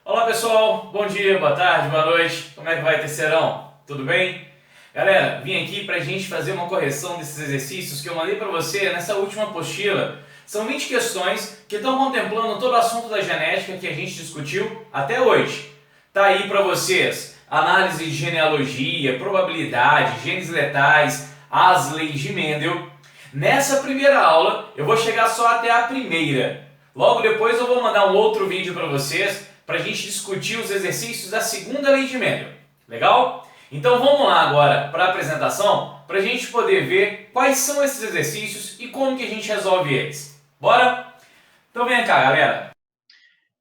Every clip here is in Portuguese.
Olá pessoal, bom dia, boa tarde, boa noite, como é que vai terceirão? Tudo bem? Galera, vim aqui pra gente fazer uma correção desses exercícios que eu mandei pra você nessa última apostila. São 20 questões que estão contemplando todo o assunto da genética que a gente discutiu até hoje. Tá aí pra vocês análise de genealogia, probabilidade, genes letais, as leis de Mendel. Nessa primeira aula eu vou chegar só até a primeira. Logo depois eu vou mandar um outro vídeo para vocês para a gente discutir os exercícios da segunda lei de Mendel. Legal? Então vamos lá agora para a apresentação para a gente poder ver quais são esses exercícios e como que a gente resolve eles. Bora? Então vem cá, galera.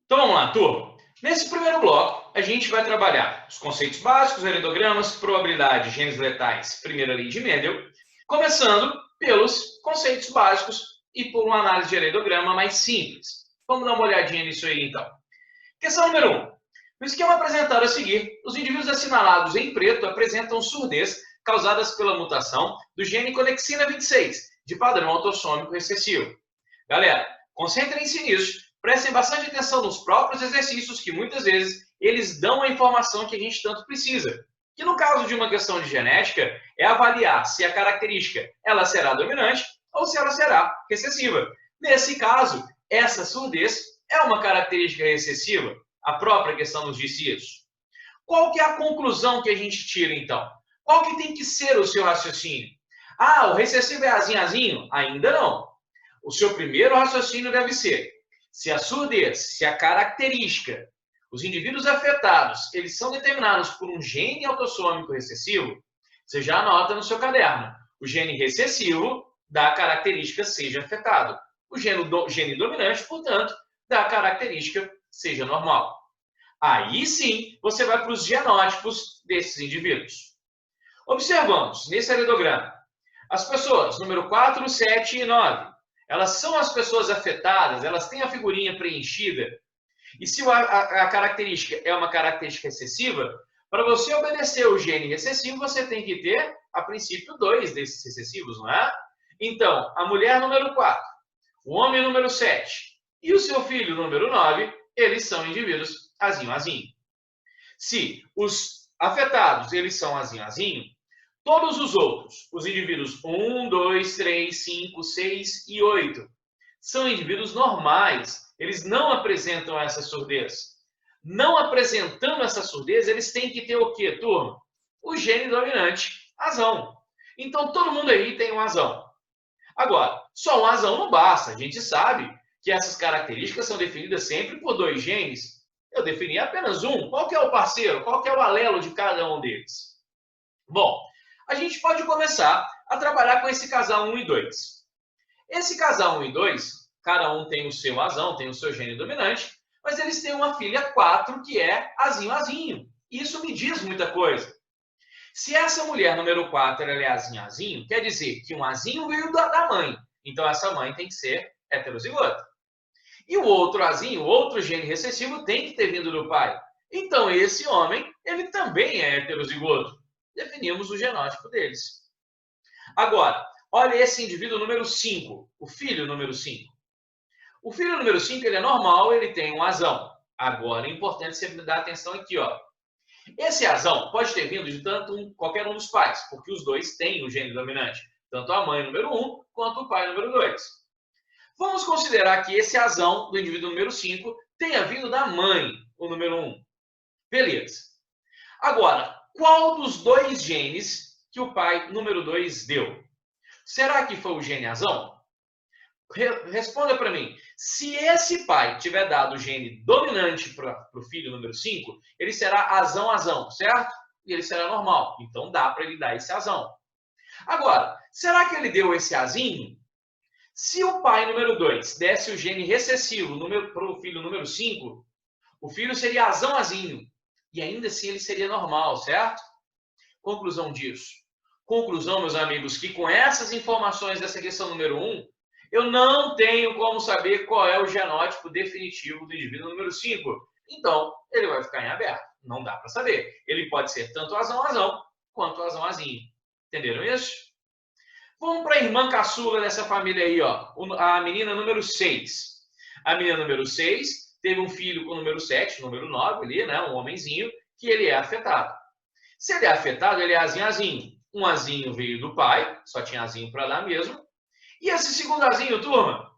Então vamos lá, turma. Nesse primeiro bloco, a gente vai trabalhar os conceitos básicos, heredogramas, probabilidade, genes letais, primeira lei de Mendel, começando pelos conceitos básicos e por uma análise de heredograma mais simples. Vamos dar uma olhadinha nisso aí, então. Questão número 1. No esquema apresentado a seguir, os indivíduos assinalados em preto apresentam surdez causadas pela mutação do gene conexina 26, de padrão autossômico recessivo. Galera, concentrem-se nisso, prestem bastante atenção nos próprios exercícios que muitas vezes eles dão a informação que a gente tanto precisa. Que no caso de uma questão de genética, é avaliar se a característica ela será dominante ou se ela será recessiva. Nesse caso, essa surdez é uma característica recessiva, a própria questão nos disse isso. Qual que é a conclusão que a gente tira, então? Qual que tem que ser o seu raciocínio? Ah, o recessivo é azinho? Ainda não. O seu primeiro raciocínio deve ser, se a surdez, se a característica, os indivíduos afetados, eles são determinados por um gene autossômico recessivo, você já anota no seu caderno. O gene recessivo da característica seja afetado. O gene dominante, portanto, da característica seja normal. Aí sim, você vai para os genótipos desses indivíduos. Observamos, nesse heredograma, as pessoas, número 4, 7 e 9, elas são as pessoas afetadas, elas têm a figurinha preenchida. E se a característica é uma característica recessiva, para você obedecer o gene recessivo, você tem que ter, a princípio, 2 desses recessivos, não é? Então, a mulher número 4, o homem número 7 e o seu filho número 9, eles são indivíduos azinho. Se os afetados, eles são azinho, todos os outros, os indivíduos 1, 2, 3, 5, 6 e 8, são indivíduos normais. Eles não apresentam essa surdez. Não apresentando essa surdez, eles têm que ter o quê, turma? O gene dominante, azão. Então, todo mundo aí tem um azão. Agora, só um azão não basta. A gente sabe que essas características são definidas sempre por 2 genes. Eu defini apenas um. Qual que é o parceiro? Qual que é o alelo de cada um deles? Bom, a gente pode começar a trabalhar com esse casal 1 e 2. Esse casal 1 e 2, cada um tem o seu azão, tem o seu gene dominante, mas eles têm uma filha 4 que é azinho. Isso me diz muita coisa. Se essa mulher número 4 ela é azinho, quer dizer que um azinho veio da mãe. Então essa mãe tem que ser heterozigota. E o outro azinho, o outro gene recessivo, tem que ter vindo do pai. Então esse homem, ele também é heterozigoto. Definimos o genótipo deles. Agora, olha esse indivíduo número 5, o filho número 5. O filho número 5, ele é normal, ele tem um azão. Agora, é importante você dar atenção aqui, ó. Esse azão pode ter vindo de qualquer um dos pais, porque os dois têm o gene dominante, tanto a mãe número 1 quanto o pai número 2. Vamos considerar que esse azão do indivíduo número 5 tenha vindo da mãe, o número 1. Beleza. Agora, qual dos 2 genes que o pai número 2 deu? Será que foi o gene azão? Responda para mim. Se esse pai tiver dado o gene dominante para o filho número 5, ele será azão, certo? E ele será normal. Então dá para ele dar esse azão. Agora, será que ele deu esse azinho? Se o pai número 2 desse o gene recessivo para o filho número 5, o filho seria azinho. E ainda assim ele seria normal, certo? Conclusão disso. Conclusão, meus amigos, que com essas informações dessa questão número 1, eu não tenho como saber qual é o genótipo definitivo do indivíduo número 5. Então, ele vai ficar em aberto. Não dá para saber. Ele pode ser tanto azão, quanto azinho. Entenderam isso? Vamos para a irmã caçula dessa família aí, ó. A menina número 6. A menina número 6 teve um filho com o número 7, número 9 ali, né? Um homenzinho, que ele é afetado. Se ele é afetado, ele é azinho, azinho. Um azinho veio do pai, só tinha azinho para dar mesmo. E esse segundo azinho, turma?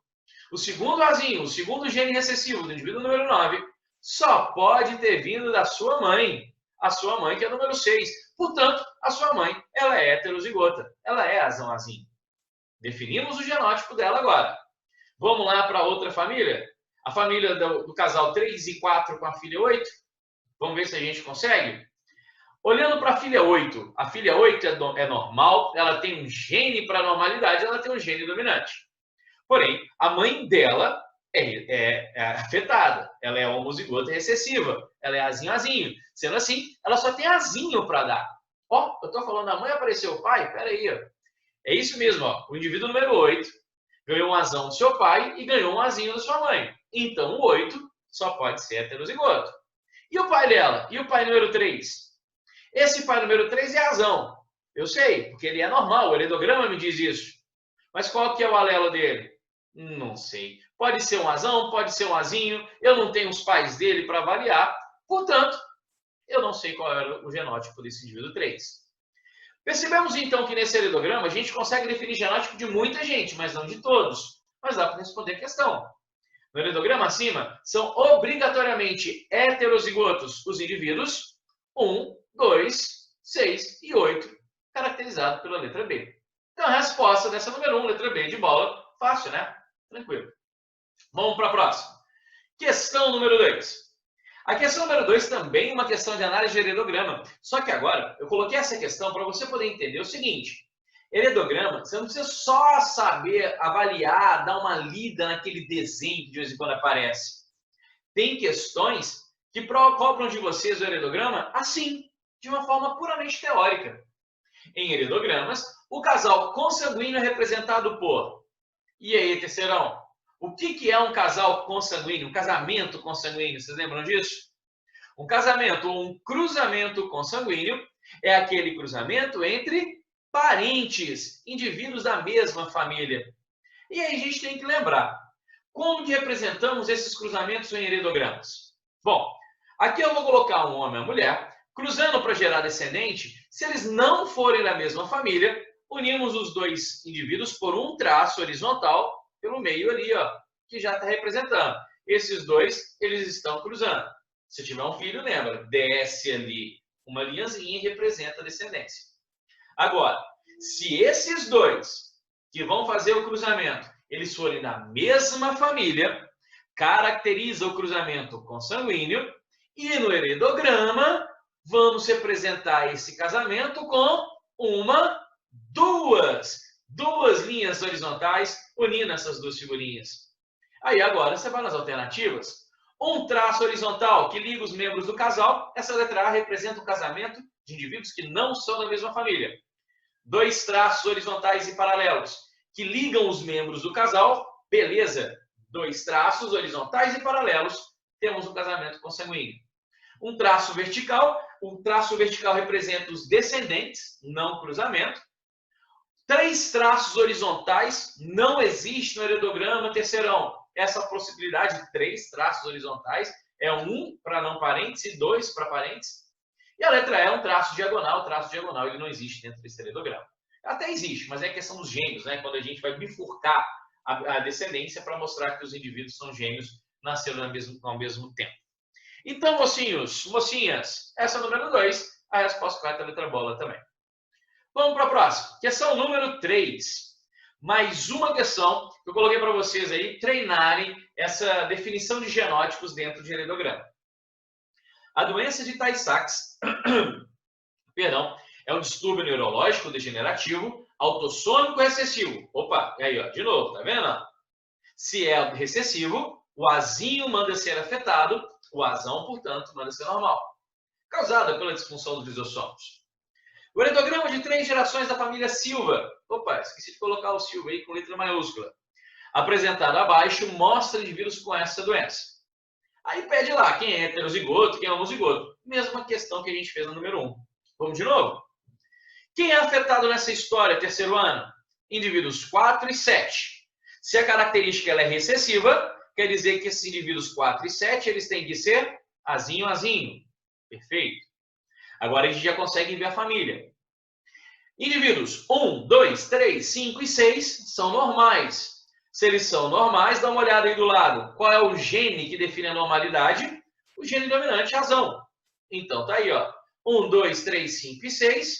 O segundo azinho, o segundo gene recessivo do indivíduo número 9, só pode ter vindo da sua mãe. A sua mãe, que é número 6. Portanto, a sua mãe, ela é heterozigota. Ela é azão azinho. Definimos o genótipo dela agora. Vamos lá para outra família? A família do casal 3 e 4 com a filha 8? Vamos ver se a gente consegue? Olhando para a filha 8 é normal, ela tem um gene para normalidade, ela tem um gene dominante. Porém, a mãe dela é afetada, ela é homozigota recessiva, ela é azinho-azinho. Sendo assim, ela só tem azinho para dar. Ó, eu estou falando da mãe, apareceu o pai? Peraí, ó. É isso mesmo, ó. O indivíduo número 8 ganhou um azão do seu pai e ganhou um azinho da sua mãe. Então, o 8 só pode ser heterozigoto. E o pai dela? E o pai número 3? Esse pai número 3 é azão. Eu sei, porque ele é normal, o heredograma me diz isso. Mas qual que é o alelo dele? Não sei. Pode ser um azão, pode ser um azinho. Eu não tenho os pais dele para avaliar. Portanto, eu não sei qual era o genótipo desse indivíduo 3. Percebemos então que nesse heredograma a gente consegue definir genótipo de muita gente, mas não de todos. Mas dá para responder a questão. No heredograma acima, são obrigatoriamente heterozigotos os indivíduos 1, 2, 6 e 8, caracterizado pela letra B. Então, a resposta dessa número 1, letra B de bola, fácil, né? Tranquilo. Vamos para a próxima. Questão número 2. A questão número 2 também é uma questão de análise de heredograma. Só que agora, eu coloquei essa questão para você poder entender o seguinte. Heredograma, você não precisa só saber avaliar, dar uma lida naquele desenho que de vez em quando aparece. Tem questões que cobram de vocês o heredograma assim, de uma forma puramente teórica. Em heredigramas, o casal consanguíneo é representado por... E aí, terceirão? O que é um casal consanguíneo? Um casamento consanguíneo? Vocês lembram disso? Um casamento ou um cruzamento consanguíneo é aquele cruzamento entre parentes, indivíduos da mesma família. E aí a gente tem que lembrar, como que representamos esses cruzamentos em heredigramas? Bom, aqui eu vou colocar um homem e uma mulher, cruzando para gerar descendente. Se eles não forem da mesma família, unimos os dois indivíduos por um traço horizontal pelo meio ali, ó, que já está representando. Esses dois, eles estão cruzando. Se tiver um filho, lembra, desce ali uma linhazinha e representa a descendência. Agora, se esses dois que vão fazer o cruzamento, eles forem da mesma família, caracteriza o cruzamento consanguíneo e no heredograma vamos representar esse casamento com duas linhas horizontais unindo essas duas figurinhas. Aí agora você vai nas alternativas. Um traço horizontal que liga os membros do casal, essa letra A representa o casamento de indivíduos que não são da mesma família. 2 traços horizontais e paralelos que ligam os membros do casal, beleza. 2 traços horizontais e paralelos, temos um casamento consanguíneo. Um traço vertical, o traço vertical representa os descendentes, não cruzamento. 3 traços horizontais, não existe no heredograma terceirão. Essa possibilidade de 3 traços horizontais é 1 para não parentes e 2 para parentes. E a letra E é um traço diagonal. O traço diagonal ele não existe dentro desse heredograma. Até existe, mas é questão dos gêmeos, né? Quando a gente vai bifurcar a descendência para mostrar que os indivíduos são gêmeos, nasceram ao mesmo tempo. Então, mocinhos, mocinhas, essa é a número 2. A resposta correta é a letra bola também. Vamos para a próxima. Questão número 3. Mais uma questão que eu coloquei para vocês aí treinarem essa definição de genótipos dentro de heredograma. A doença de Tay-Sachs perdão, é um distúrbio neurológico degenerativo autossômico recessivo. Opa, e aí, ó, de novo, tá vendo? Se é recessivo, o azinho manda ser afetado, o azão, portanto, manda ser normal. Causada pela disfunção dos lisossomos. O heredograma de 3 gerações da família Silva. Opa, esqueci de colocar o Silva aí com letra maiúscula. Apresentado abaixo, mostra indivíduos com essa doença. Aí pede lá quem é heterozigoto, quem é homozigoto. Mesma questão que a gente fez no número 1. Vamos de novo? Quem é afetado nessa história, terceiro ano? Indivíduos 4 e 7. Se a característica ela é recessiva, quer dizer que esses indivíduos 4 e 7, eles têm que ser azinho, azinho. Perfeito. Agora a gente já consegue ver a família. Indivíduos 1, 2, 3, 5 e 6 são normais. Se eles são normais, dá uma olhada aí do lado. Qual é o gene que define a normalidade? O gene dominante, razão. Então, tá aí, ó. 1, 2, 3, 5 e 6.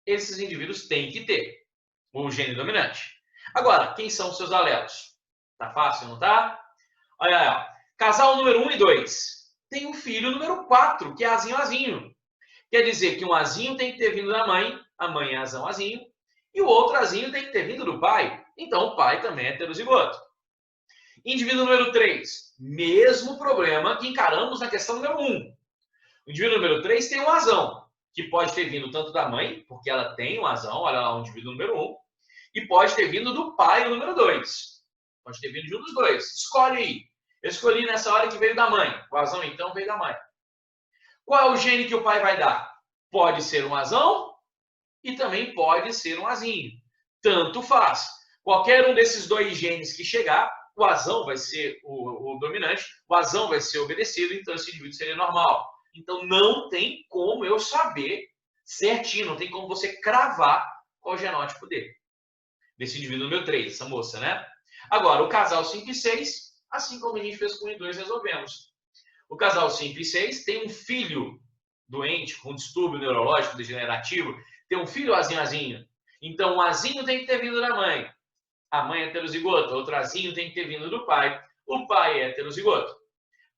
Esses indivíduos têm que ter o gene dominante. Agora, quem são os seus alelos? Tá fácil, não tá? Olha aí, ó. Casal número 1 e 2. Tem um filho número 4, que é azinho, azinho. Quer dizer que um azinho tem que ter vindo da mãe, a mãe é azão, azinho, e o outro azinho tem que ter vindo do pai. Então, o pai também é heterozigoto. Indivíduo número 3. Mesmo problema que encaramos na questão número 1. O indivíduo número 3 tem um azão, que pode ter vindo tanto da mãe, porque ela tem um azão, olha lá o indivíduo número 1, e pode ter vindo do pai, o número 2. Pode ter vindo de um dos dois. Escolhe aí. Eu escolhi nessa hora que veio da mãe. O azão, então, veio da mãe. Qual é o gene que o pai vai dar? Pode ser um azão e também pode ser um azinho. Tanto faz. Qualquer um desses dois genes que chegar, o azão vai ser o dominante, o azão vai ser obedecido, então esse indivíduo seria normal. Então não tem como eu saber certinho, não tem como você cravar qual é o genótipo dele. Desse indivíduo número 3, essa moça, né? Agora, o casal 5 e 6, assim como a gente fez com o 1 e 2, resolvemos. O casal 5 e 6 tem um filho doente, com distúrbio neurológico degenerativo, tem um filho azinho. Então, o azinho tem que ter vindo da mãe. A mãe é heterozigota, outro azinho tem que ter vindo do pai. O pai é heterozigoto.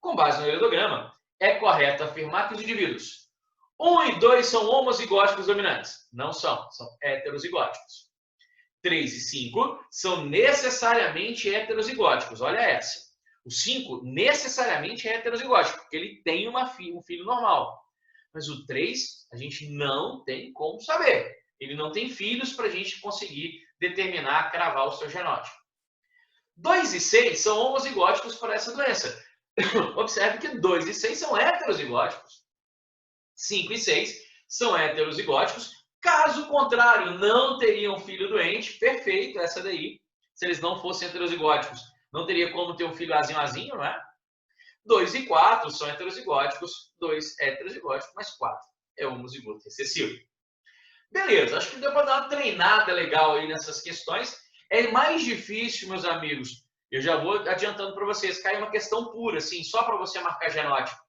Com base no heredograma, é correto afirmar que os indivíduos 1 e 2 são homozigóticos dominantes. Não são, são heterozigóticos. 3 e 5 são necessariamente heterozigóticos. Olha essa. O 5 necessariamente é heterozigótico, porque ele tem um filho normal. Mas o 3, a gente não tem como saber. Ele não tem filhos para a gente conseguir determinar, cravar o seu genótipo. 2 e 6 são homozigóticos para essa doença. Observe que 2 e 6 são heterozigóticos. 5 e 6 são heterozigóticos. Caso contrário, não teriam filho doente. Perfeito, essa daí. Se eles não fossem heterozigóticos, não teria como ter um filho azinho, não é? 2 e 4 são heterozigóticos. 2 é heterozigótico, mas 4 é homozigoto recessivo. Beleza, acho que deu para dar uma treinada legal aí nessas questões. É mais difícil, meus amigos. Eu já vou adiantando para vocês. Cai uma questão pura, assim, só para você marcar genótipo.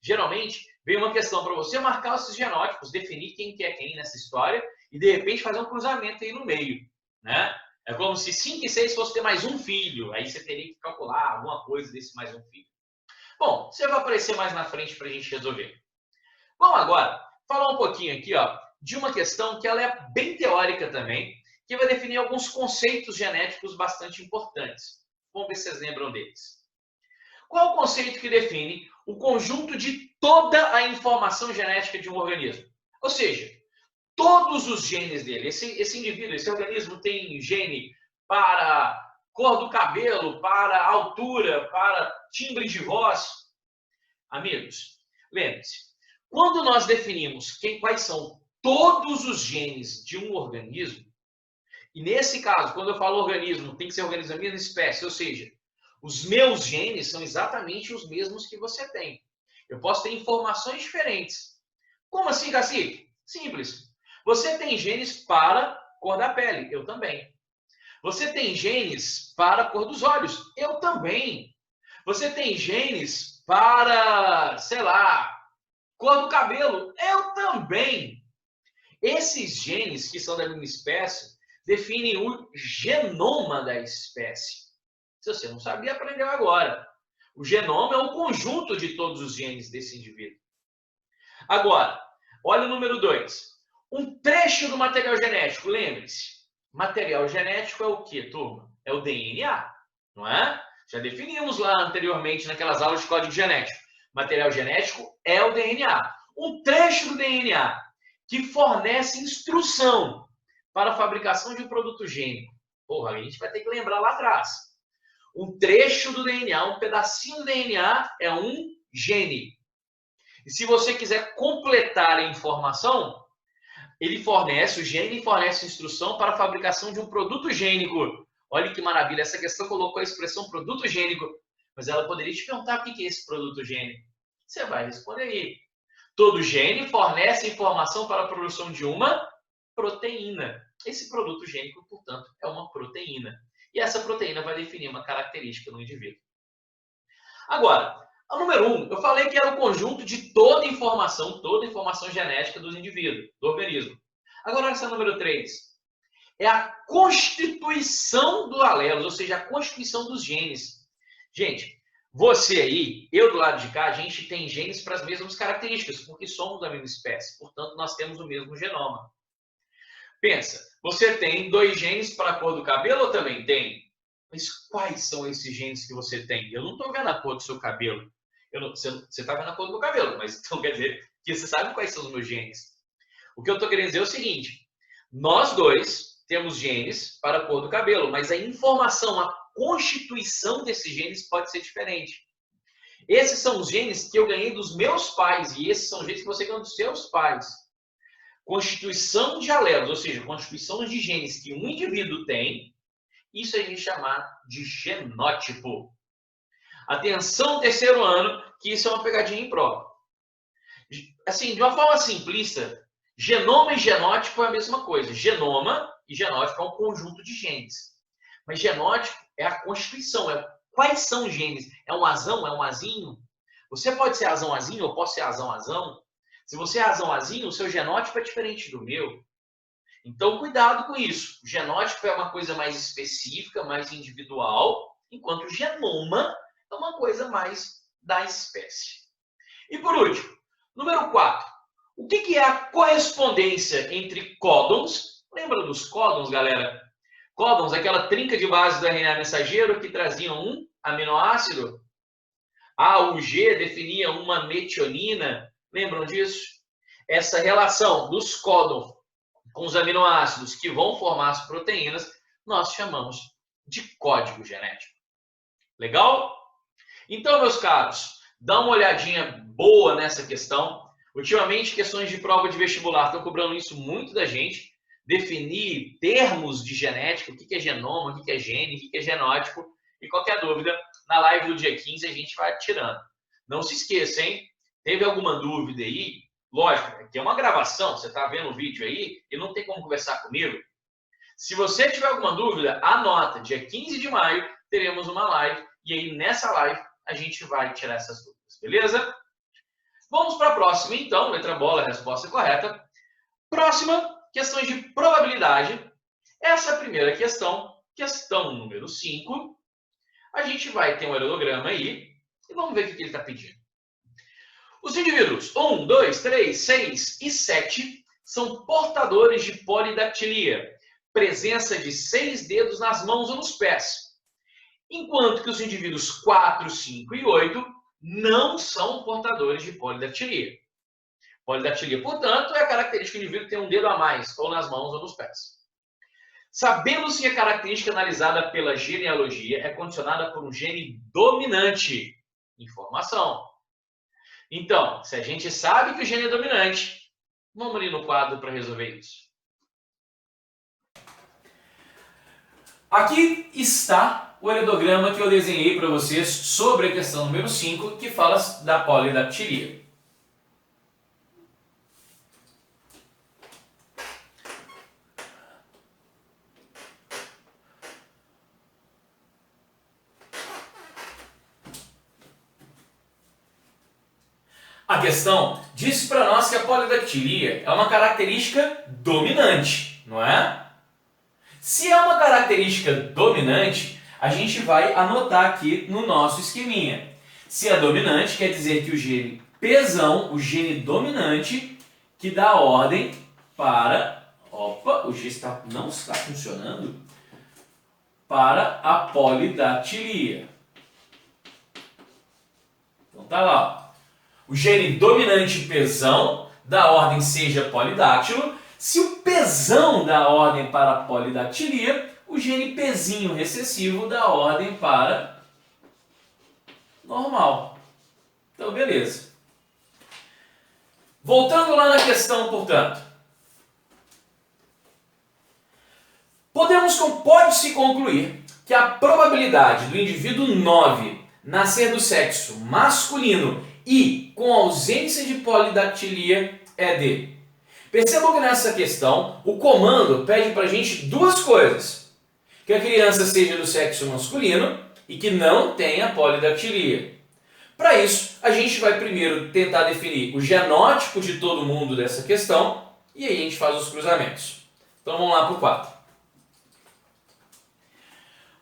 Geralmente, vem uma questão para você marcar esses genótipos, definir quem que é quem nessa história e, de repente, fazer um cruzamento aí no meio, né? É como se 5 e 6 fosse ter mais um filho. Aí você teria que calcular alguma coisa desse mais um filho. Bom, você vai aparecer mais na frente para a gente resolver. Vamos agora falar um pouquinho aqui, ó, de uma questão que ela é bem teórica também, que vai definir alguns conceitos genéticos bastante importantes. Vamos ver se vocês lembram deles. Qual é o conceito que define o conjunto de toda a informação genética de um organismo? Ou seja, todos os genes dele. Esse indivíduo, esse organismo tem gene para cor do cabelo, para altura, para timbre de voz. Amigos, lembre-se, quando nós definimos quais são todos os genes de um organismo, e nesse caso, quando eu falo organismo, tem que ser organismo da mesma espécie, ou seja, os meus genes são exatamente os mesmos que você tem. Eu posso ter informações diferentes. Como assim, Cacique? Simples. Você tem genes para cor da pele, eu também. Você tem genes para a cor dos olhos, eu também. Você tem genes para, sei lá, cor do cabelo, eu também. Esses genes que são da mesma espécie definem o genoma da espécie. Se você não sabia, aprendeu agora. O genoma é um conjunto de todos os genes desse indivíduo. Agora, olha o número 2. Um trecho do material genético, lembre-se. Material genético é o quê, turma? É o DNA, não é? Já definimos lá anteriormente naquelas aulas de código genético. Material genético é o DNA. Um trecho do DNA que fornece instrução para a fabricação de um produto gênico. Porra, a gente vai ter que lembrar lá atrás. Um trecho do DNA, um pedacinho do DNA é um gene. E se você quiser completar a informação, o gene fornece instrução para a fabricação de um produto gênico. Olha que maravilha, essa questão colocou a expressão produto gênico. Mas ela poderia te perguntar o que é esse produto gênico. Você vai responder aí. Todo gene fornece informação para a produção de uma proteína. Esse produto gênico, portanto, é uma proteína. E essa proteína vai definir uma característica no indivíduo. Agora, a número 1, eu falei que era o conjunto de toda a informação genética dos indivíduos, do organismo. Agora, essa número 3 é a constituição do alelos, ou seja, a constituição dos genes. Gente, você aí, eu do lado de cá, a gente tem genes para as mesmas características, porque somos da mesma espécie, portanto, nós temos o mesmo genoma. Pensa, você tem 2 genes para a cor do cabelo ou também tem? Mas quais são esses genes que você tem? Eu não estou vendo a cor do seu cabelo. Você está vendo a cor do meu cabelo, mas então quer dizer que você sabe quais são os meus genes. O que eu estou querendo dizer é o seguinte, nós dois temos genes para a cor do cabelo, mas a informação, a constituição desses genes pode ser diferente. Esses são os genes que eu ganhei dos meus pais e esses são os genes que você ganhou dos seus pais. Constituição de alelos, ou seja, constituição de genes que um indivíduo tem, isso a gente chama de genótipo. Atenção, terceiro ano, que isso é uma pegadinha em prova. Assim, de uma forma simplista, genoma e genótipo é a mesma coisa. Genoma e genótipo é um conjunto de genes. Mas genótipo é a constituição, é quais são os genes. É um azão, é um azinho? Você pode ser azão-azinho, eu posso ser azão-azão? Se você é azão-azinho, o seu genótipo é diferente do meu. Então, cuidado com isso. O genótipo é uma coisa mais específica, mais individual, enquanto o genoma é uma coisa mais da espécie. E por último, número 4. O que é a correspondência entre códons? Lembra dos códons, galera? Códons, aquela trinca de base do RNA mensageiro que traziam um aminoácido. A, o G definia uma metionina. Lembram disso? Essa relação dos códons com os aminoácidos que vão formar as proteínas, nós chamamos de código genético. Legal? Então, meus caros, dá uma olhadinha boa nessa questão. Ultimamente, questões de prova de vestibular estão cobrando isso muito da gente. Definir termos de genética, o que é genoma, o que é gene, o que é genótipo. E qualquer dúvida, na live do dia 15 a gente vai tirando. Não se esqueça, hein? Teve alguma dúvida aí? Lógico, aqui é uma gravação, você está vendo o vídeo aí e não tem como conversar comigo. Se você tiver alguma dúvida, anota, dia 15 de maio teremos uma live e aí nessa live a gente vai tirar essas dúvidas, beleza? Vamos para a próxima então, letra bola, a resposta correta. Próxima, questões de probabilidade. Essa é a primeira questão, questão número 5. A gente vai ter um aerograma aí e vamos ver o que ele está pedindo. Os indivíduos 1, 2, 3, 6 e 7 são portadores de polidactilia, presença de 6 dedos nas mãos ou nos pés, enquanto que os indivíduos 4, 5 e 8 não são portadores de polidactilia. Polidactilia, portanto, é a característica do indivíduo ter um dedo a mais, ou nas mãos ou nos pés. Sabendo-se que a característica analisada pela genealogia é condicionada por um gene dominante. Informação. Então, se a gente sabe que o gene é dominante, vamos ali no quadro para resolver isso. Aqui está o aerograma que eu desenhei para vocês sobre a questão número 5, que fala da polidactilia. A questão diz para nós que a polidactilia é uma característica dominante, não é? Se é uma característica dominante, a gente vai anotar aqui no nosso esqueminha. Se é dominante, quer dizer que o gene Pzão, o gene dominante, que dá ordem para... Opa, o G não está funcionando. Para a polidactilia. Então tá lá, ó. O gene dominante Pzão da ordem seja polidáctilo. Se o Pzão dá ordem para a polidactilia, o gene Pzinho recessivo dá ordem para normal. Então, beleza. Voltando lá na questão, portanto. Pode-se concluir que a probabilidade do indivíduo 9 nascer do sexo masculino e com ausência de polidactilia é D. Percebam que nessa questão o comando pede para a gente duas coisas. Que a criança seja do sexo masculino e que não tenha polidactilia. Para isso, a gente vai primeiro tentar definir o genótipo de todo mundo dessa questão e aí a gente faz os cruzamentos. Então vamos lá para o 4.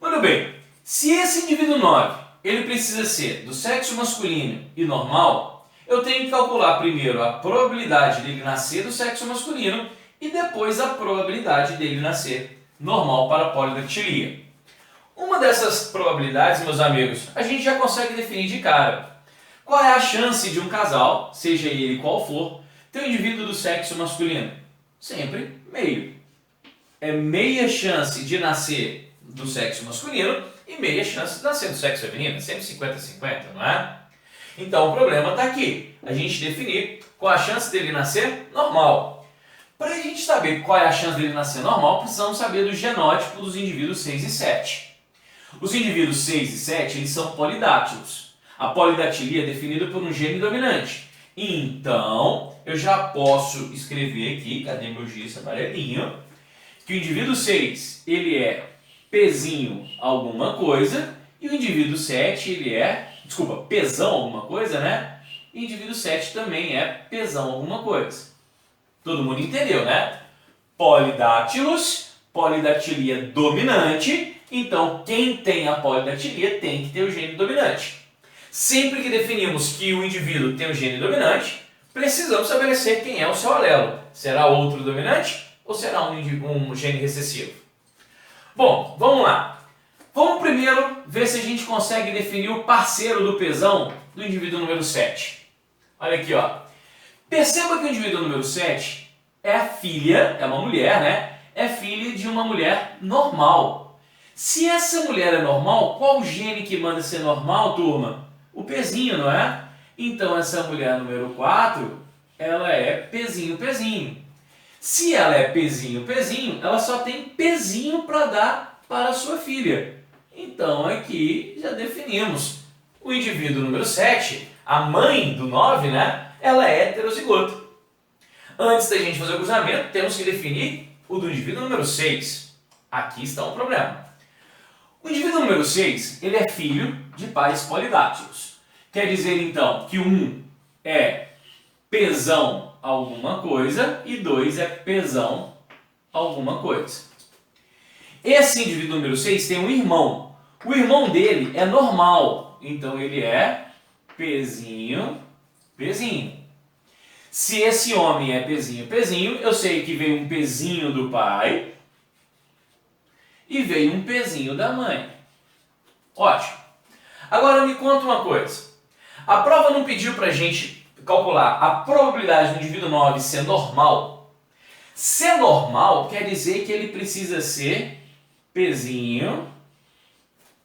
Muito bem, se esse indivíduo 9 ele precisa ser do sexo masculino e normal, eu tenho que calcular primeiro a probabilidade dele nascer do sexo masculino e depois a probabilidade dele nascer normal para a polidactilia. Uma dessas probabilidades, meus amigos, a gente já consegue definir de cara. Qual é a chance de um casal, seja ele qual for, ter um indivíduo do sexo masculino? Sempre meio. É meia chance de nascer do sexo masculino e meia chance de nascer do sexo feminino. Sempre 50-50, não é? Então o problema está aqui. A gente definir qual a chance dele nascer normal. Para a gente saber qual é a chance dele nascer normal, precisamos saber do genótipo dos indivíduos 6 e 7. Os indivíduos 6 e 7 eles são polidáctilos. A polidactilia é definida por um gene dominante. Então, eu já posso escrever aqui, cadê meu giz amarelinho, que o indivíduo 6 ele é pezinho alguma coisa e o indivíduo 7 ele é, pesão alguma coisa, né? E o indivíduo 7 também é pesão alguma coisa. Todo mundo entendeu, né? Polidáctilos, polidactilia dominante, então quem tem a polidactilia tem que ter o gene dominante. Sempre que definimos que o indivíduo tem o gene dominante, precisamos estabelecer quem é o seu alelo. Será outro dominante ou será um gene recessivo? Bom, vamos lá. Vamos primeiro ver se a gente consegue definir o parceiro do pesão do indivíduo número 7. Olha aqui, ó. Perceba que o indivíduo número 7 é a filha, é uma mulher, né? É filha de uma mulher normal. Se essa mulher é normal, qual gene que manda ser normal, turma? O pezinho, não é? Então essa mulher número 4, ela é pezinho, pezinho. Se ela é pezinho, pezinho, ela só tem pezinho para dar para a sua filha. Então aqui já definimos. O indivíduo número 7, a mãe do 9, né? Ela é heterozigoto. Antes da gente fazer o cruzamento, temos que definir o do indivíduo número 6. Aqui está um problema. O indivíduo número 6, ele é filho de pais polidáctilos. Quer dizer, então, que 1 é pesão alguma coisa e 2 é pesão alguma coisa. Esse indivíduo número 6 tem um irmão. O irmão dele é normal, então ele é pezinho, pezinho. Se esse homem é pezinho, pezinho, eu sei que veio um pezinho do pai e veio um pezinho da mãe. Ótimo. Agora me conta uma coisa. A prova não pediu para a gente calcular a probabilidade do indivíduo 9 ser normal. Ser normal quer dizer que ele precisa ser pezinho,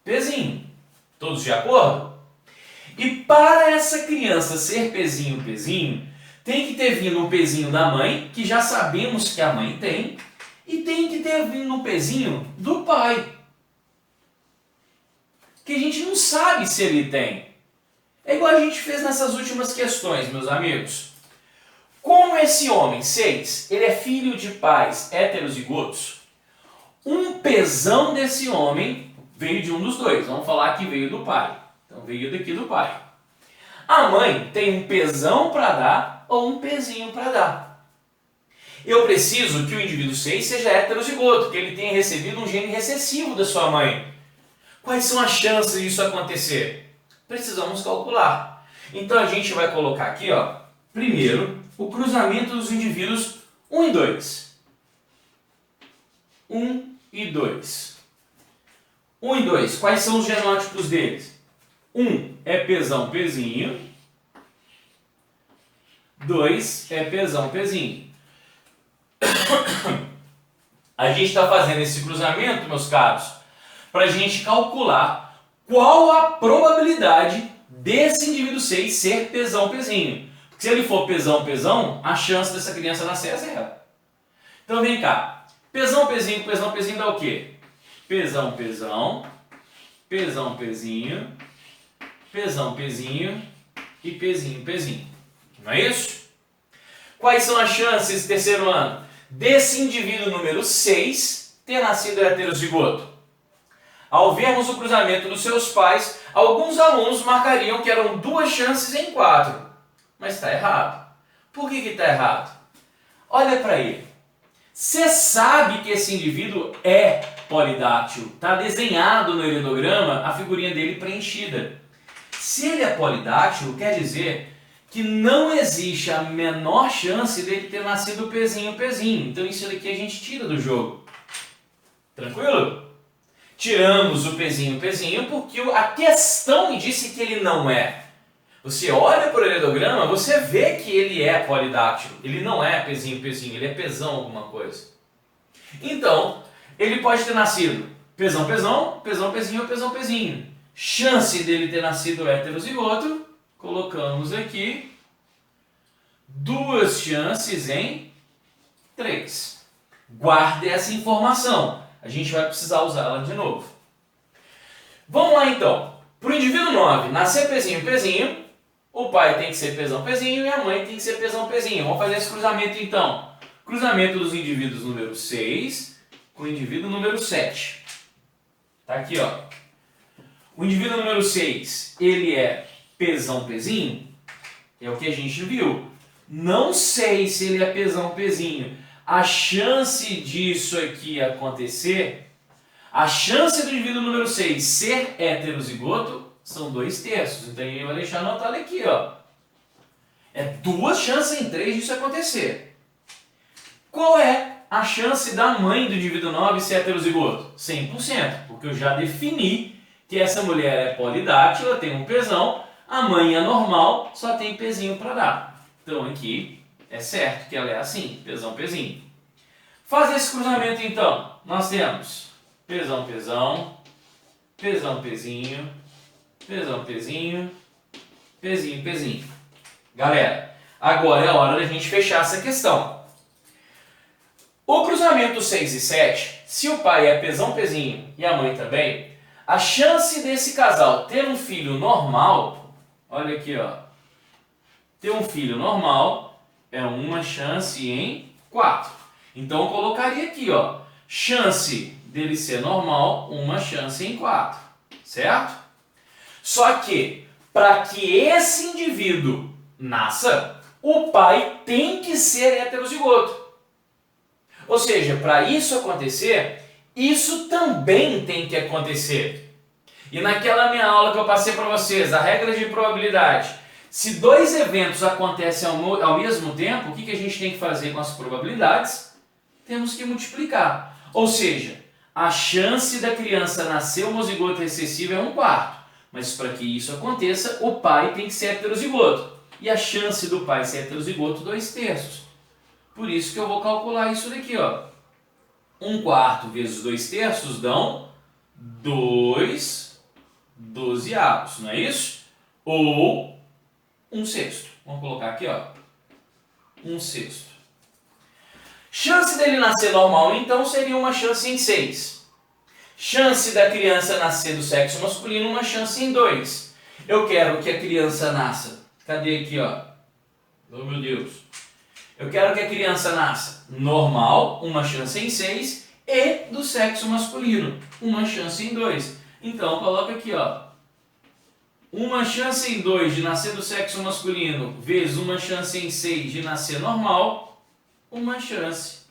pezinho. Todos de acordo? E para essa criança ser pezinho, pezinho, tem que ter vindo um pezinho da mãe, que já sabemos que a mãe tem, e tem que ter vindo um pezinho do pai, que a gente não sabe se ele tem. É igual a gente fez nessas últimas questões, meus amigos. Como esse homem, 6, ele é filho de pais heterozigotos, um pesão desse homem veio de um dos dois. Vamos falar que veio do pai. Então veio daqui do pai. A mãe tem um pesão para dar ou um pezinho para dar. Eu preciso que o indivíduo 6 seja heterozigoto, que ele tenha recebido um gene recessivo da sua mãe. Quais são as chances disso acontecer? Precisamos calcular. Então a gente vai colocar aqui, ó, primeiro, o cruzamento dos indivíduos 1 e 2. 1 e 2. 1 e 2, quais são os genótipos deles? 1 é pesão, pezinho. 2 é pesão, pezinho. A gente está fazendo esse cruzamento, meus caros, para a gente calcular qual a probabilidade desse indivíduo 6 ser pesão, pezinho. Porque se ele for pesão, pesão, a chance dessa criança nascer é zero. Então vem cá. Pesão, pezinho dá o quê? Pesão, pesão, pesão, pezinho, Pzão, Pzinho e Pzinho, Pzinho. Não é isso? Quais são as chances, terceiro ano, desse indivíduo número 6 ter nascido heterozigoto? Ao vermos o cruzamento dos seus pais, alguns alunos marcariam que eram 2 chances em 4. Mas está errado. Por que está errado? Olha para ele. Você sabe que esse indivíduo é polidáctilo. Está desenhado no heredograma a figurinha dele preenchida. Se ele é polidáctilo, quer dizer que não existe a menor chance dele ter nascido Pzinho, Pzinho. Então isso daqui a gente tira do jogo. Tranquilo? Tiramos o Pzinho, Pzinho, porque a questão me disse que ele não é. Você olha para o heredograma, você vê que ele é polidáctilo. Ele não é Pzinho, Pzinho, ele é Pzão alguma coisa. Então, ele pode ter nascido Pzão, Pzão, Pzão, Pzinho ou Pzão, Pzinho. Chance dele ter nascido heterozigoto, colocamos aqui 2 chances em 3. Guarde essa informação. A gente vai precisar usá-la de novo. Vamos lá então. Para o indivíduo 9, nascer Pzinho, Pzinho, o pai tem que ser Pzão, Pzinho e a mãe tem que ser Pzão, Pzinho. Vamos fazer esse cruzamento então. Cruzamento dos indivíduos número 6 com o indivíduo número 7. Tá aqui, ó. O indivíduo número 6, ele é Pzão, Pzinho, é o que a gente viu. Não sei se ele é Pzão, Pzinho. A chance disso aqui acontecer, a chance do indivíduo número 6 ser heterozigoto são 2/3. Então ele vai deixar anotado aqui, ó. É 2 chances em 3 disso acontecer. Qual é a chance da mãe do indivíduo 9 ser heterozigoto? 100%, porque eu já defini que essa mulher é polidáctila, tem um Pzão, a mãe é normal, só tem Pzinho para dar. Então aqui é certo que ela é assim, Pzão, Pzinho. Fazer esse cruzamento então, nós temos Pzão, Pzão, Pzão, Pzinho, Pzão, Pzinho, Pzinho, Pzinho. Galera, agora é a hora da gente fechar essa questão. O cruzamento 6 e 7, se o pai é Pzão, Pzinho e a mãe também, a chance desse casal ter um filho normal, olha aqui, ó, ter um filho normal é 1 chance em 4. Então eu colocaria aqui, ó, chance dele ser normal, 1 chance em 4, certo? Só que, para que esse indivíduo nasça, o pai tem que ser heterozigoto. Ou seja, para isso acontecer, isso também tem que acontecer. E naquela minha aula que eu passei para vocês, a regra de probabilidade, se 2 eventos acontecem ao mesmo tempo, o que a gente tem que fazer com as probabilidades? Temos que multiplicar. Ou seja, a chance da criança nascer homozigoto recessivo é 1/4. Mas para que isso aconteça, o pai tem que ser heterozigoto. E a chance do pai ser heterozigoto, 2/3. Por isso que eu vou calcular isso daqui, ó. 1/4 vezes 2/3 dão 2 dozeavos, não é isso? Ou 1/6. Vamos colocar aqui, ó. 1/6. Chance dele nascer normal, então, seria 1 chance em 6. Chance da criança nascer do sexo masculino, 1 chance em 2. Eu quero que a criança nasça. Cadê aqui, ó? Oh, meu Deus. Eu quero que a criança nasça normal, 1 chance em 6, e do sexo masculino, 1 chance em 2. Então, coloca aqui, ó. 1 chance em 2 de nascer do sexo masculino, vezes 1 chance em 6 de nascer normal, 1 chance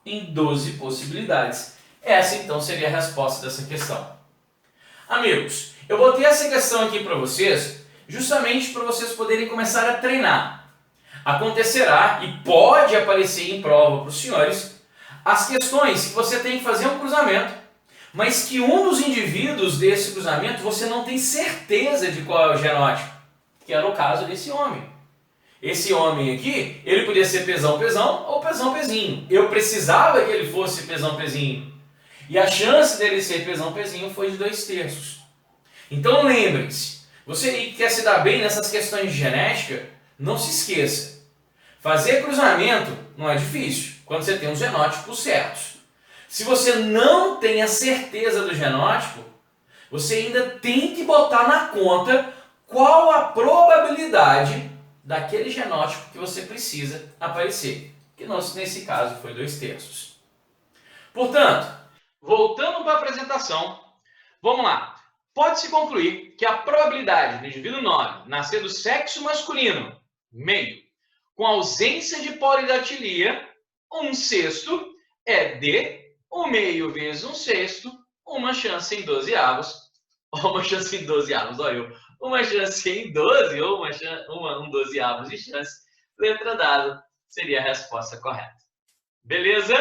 em 12 possibilidades. Essa, então, seria a resposta dessa questão. Amigos, eu botei essa questão aqui para vocês, justamente para vocês poderem começar a treinar. Acontecerá e pode aparecer em prova para os senhores as questões que você tem que fazer um cruzamento, mas que um dos indivíduos desse cruzamento você não tem certeza de qual é o genótipo, que era o caso desse homem. Esse homem aqui, ele podia ser Pzão, Pzão ou Pzão, Pzinho. Eu precisava que ele fosse Pzão, Pzinho. E a chance dele ser Pzão, Pzinho foi de 2/3. Então lembrem-se, você que quer se dar bem nessas questões de genética, não se esqueça. Fazer cruzamento não é difícil, quando você tem os genótipos certos. Se você não tem a certeza do genótipo, você ainda tem que botar na conta qual a probabilidade daquele genótipo que você precisa aparecer, que nesse caso foi 2/3. Portanto, voltando para a apresentação, vamos lá. Pode-se concluir que a probabilidade do indivíduo 9 nascer do sexo masculino, meio, com ausência de polidactilia, 1/6, é de 1 meio vezes 1/6, uma chance em 12 avos, ou uma chance em 12 avos, olha eu, uma chance em 12 ou um 12 avos de chance, letra dada, seria a resposta correta. Beleza?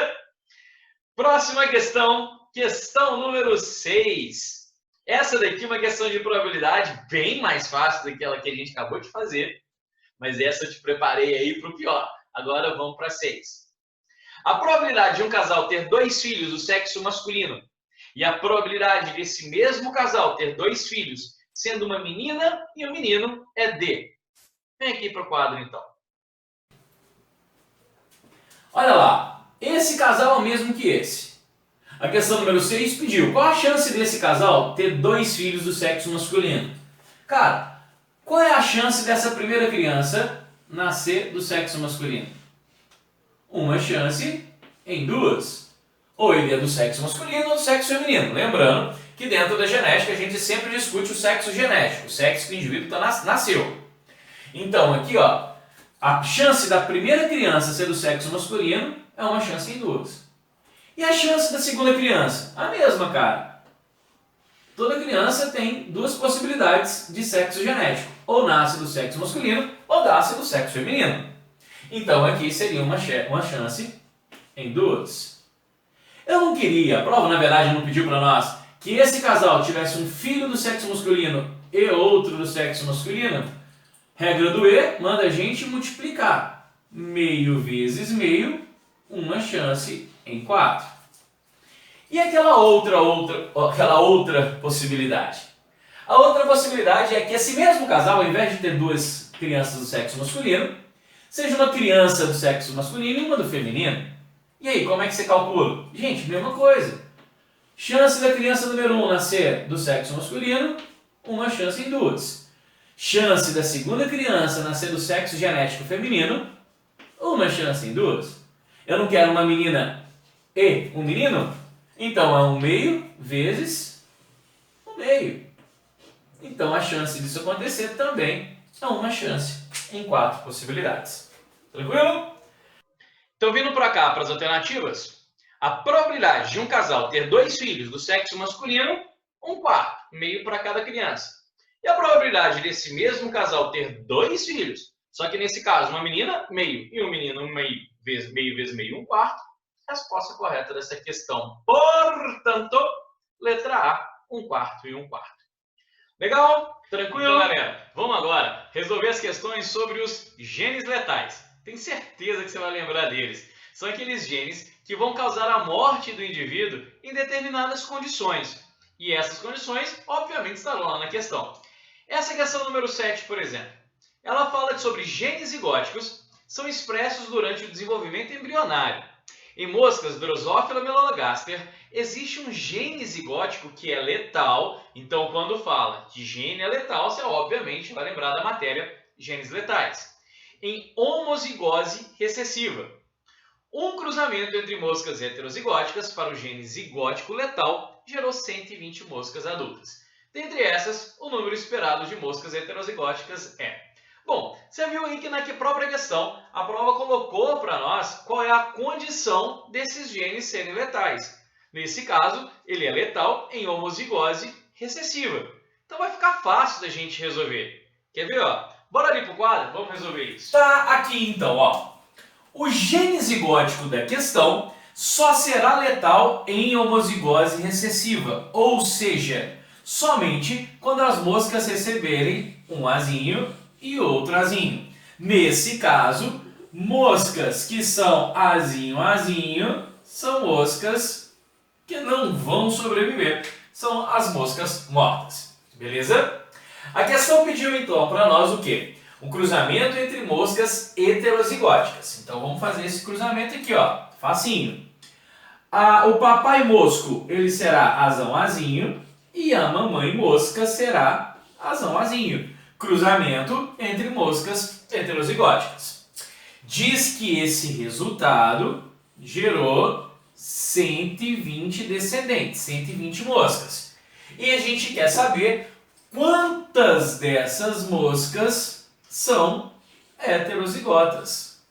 Próxima questão, questão número 6. Essa daqui é uma questão de probabilidade bem mais fácil do que aquela que a gente acabou de fazer, mas essa eu te preparei aí para o pior. Agora vamos para 6. A probabilidade de um casal ter 2 filhos do sexo masculino e a probabilidade desse mesmo casal ter 2 filhos, sendo uma menina e um menino, é de... Vem aqui para o quadro então. Olha lá, esse casal é o mesmo que esse. A questão número 6 pediu, qual a chance desse casal ter 2 filhos do sexo masculino? Cara, qual é a chance dessa primeira criança nascer do sexo masculino? Uma chance em 2. Ou ele é do sexo masculino ou do sexo feminino. Lembrando que dentro da genética a gente sempre discute o sexo genético, o sexo que o indivíduo nasceu. Então aqui ó, a chance da primeira criança ser do sexo masculino é uma chance em 2. E a chance da segunda criança? A mesma, cara. Toda criança tem 2 possibilidades de sexo genético. Ou nasce do sexo masculino, ou nasce do sexo feminino. Então aqui seria uma chance em 2. Eu não queria, a prova na verdade não pediu para nós, que esse casal tivesse um filho do sexo masculino e outro do sexo masculino. Regra do E, manda a gente multiplicar. Meio vezes meio, uma chance em 4. E aquela outra possibilidade? A outra possibilidade é que esse mesmo casal, ao invés de ter 2 crianças do sexo masculino, seja uma criança do sexo masculino e uma do feminino. E aí, como é que você calcula? Gente, mesma coisa. Chance da criança número 1 nascer do sexo masculino, uma chance em 2. Chance da segunda criança nascer do sexo genético feminino, uma chance em 2. Eu não quero uma menina e um menino? Então é 1 meio vezes 1 meio. Então a chance disso acontecer também é uma chance em 4 possibilidades. Tranquilo? Então vindo para cá, para as alternativas, a probabilidade de um casal ter 2 filhos do sexo masculino, 1/4, meio para cada criança. E a probabilidade desse mesmo casal ter 2 filhos, só que nesse caso uma menina, meio, e um menino, meio vezes meio, 1/4. Resposta correta dessa questão. Portanto, letra A, 1/4 e 1/4. Legal? Tranquilo, então, galera? Vamos agora resolver as questões sobre os genes letais. Tenho certeza que você vai lembrar deles. São aqueles genes que vão causar a morte do indivíduo em determinadas condições. E essas condições, obviamente, estarão lá na questão. Essa questão número 7, por exemplo, ela fala sobre genes zigóticos são expressos durante o desenvolvimento embrionário. Em moscas Drosophila melanogaster, existe um gene zigótico que é letal. Então, quando fala de gene é letal, você obviamente vai lembrar da matéria genes letais. Em homozigose recessiva, um cruzamento entre moscas heterozigóticas para o gene zigótico letal gerou 120 moscas adultas. Dentre essas, o número esperado de moscas heterozigóticas é... Bom, você viu aí que na própria questão a prova colocou para nós qual é a condição desses genes serem letais. Nesse caso, ele é letal em homozigose recessiva. Então vai ficar fácil da gente resolver. Quer ver, ó? Bora ali pro quadro? Vamos resolver isso. Tá aqui então, ó. O gene zigótico da questão só será letal em homozigose recessiva, ou seja, somente quando as moscas receberem um azinho e outro azinho. Nesse caso, moscas que são azinho são moscas que não vão sobreviver. São as moscas mortas. Beleza? A questão pediu então para nós o quê? Um cruzamento entre moscas heterozigóticas. Então vamos fazer esse cruzamento aqui, ó. Facinho. O papai mosco, ele será azinho e a mamãe mosca será azão azinho. Cruzamento entre moscas heterozigóticas. Diz que esse resultado gerou 120 descendentes, 120 moscas. E a gente quer saber quantas dessas moscas são heterozigóticas,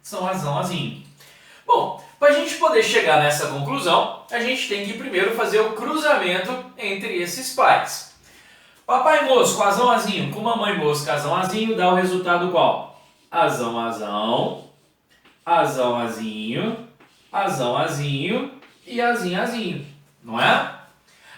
são azão-azinho. Bom, para a gente poder chegar nessa conclusão, a gente tem que primeiro fazer o cruzamento entre esses pais. Papai mosco, azão-azinho, com mamãe mosca, azão-azinho, dá o resultado qual? Azão-azão, azão-azinho, azão-azinho e azinho-azinho, não é?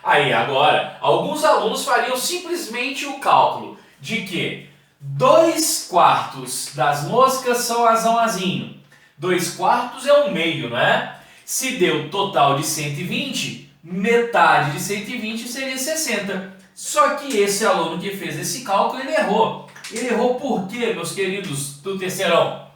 Aí agora, alguns alunos fariam simplesmente o cálculo de que 2/4 das moscas são azão-azinho. 2/4 é um meio, não é? Se deu total de 120, metade de 120 seria 60. Só que esse aluno que fez esse cálculo, ele errou. Ele errou por quê, meus queridos do terceirão?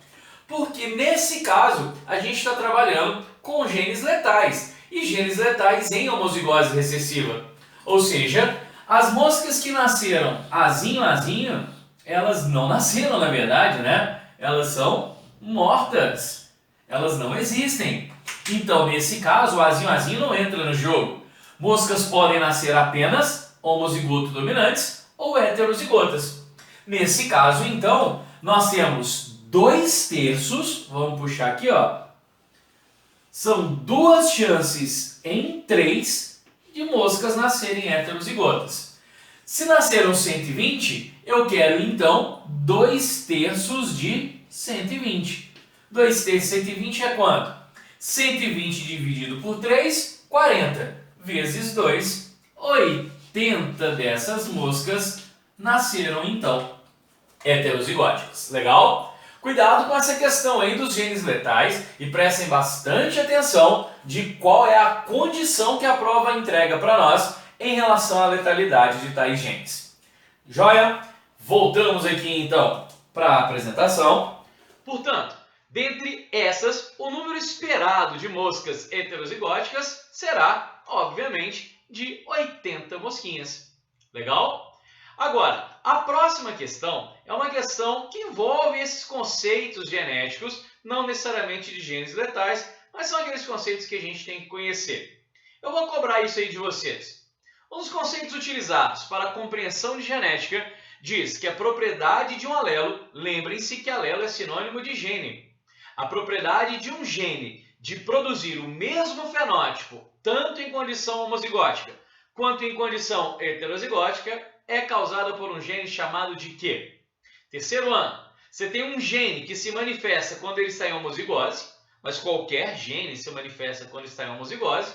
Porque nesse caso, a gente está trabalhando com genes letais. E genes letais em homozigose recessiva. Ou seja, as moscas que nasceram azinho-azinho, elas não nasceram na verdade, né? Elas são mortas. Elas não existem. Então, nesse caso, o azinho-azinho não entra no jogo. Moscas podem nascer apenas homozigoto dominantes ou heterozigotas. Nesse caso, então, nós temos 2/3, vamos puxar aqui, ó. São 2 chances em 3 de moscas nascerem heterozigotas. Se nasceram 120, eu quero então 2/3 de 120. 2/3 de 120 é quanto? 120 dividido por 3, 40. Vezes 2, 80 dessas moscas nasceram então heterozigóticas. Legal? Cuidado com essa questão aí dos genes letais e prestem bastante atenção de qual é a condição que a prova entrega para nós em relação à letalidade de tais genes. Joia? Voltamos aqui então para a apresentação. Portanto, dentre essas, o número esperado de moscas heterozigóticas será, obviamente, de 80 mosquinhas. Legal? Agora, a próxima questão é uma questão que envolve esses conceitos genéticos, não necessariamente de genes letais, mas são aqueles conceitos que a gente tem que conhecer. Eu vou cobrar isso aí de vocês. Um dos conceitos utilizados para a compreensão de genética diz que a propriedade de um alelo, lembrem-se que alelo é sinônimo de gene, a propriedade de um gene de produzir o mesmo fenótipo, tanto em condição homozigótica quanto em condição heterozigótica, é causada por um gene chamado de quê? Terceiro ano, você tem um gene que se manifesta quando ele está em homozigose, mas qualquer gene se manifesta quando está em homozigose,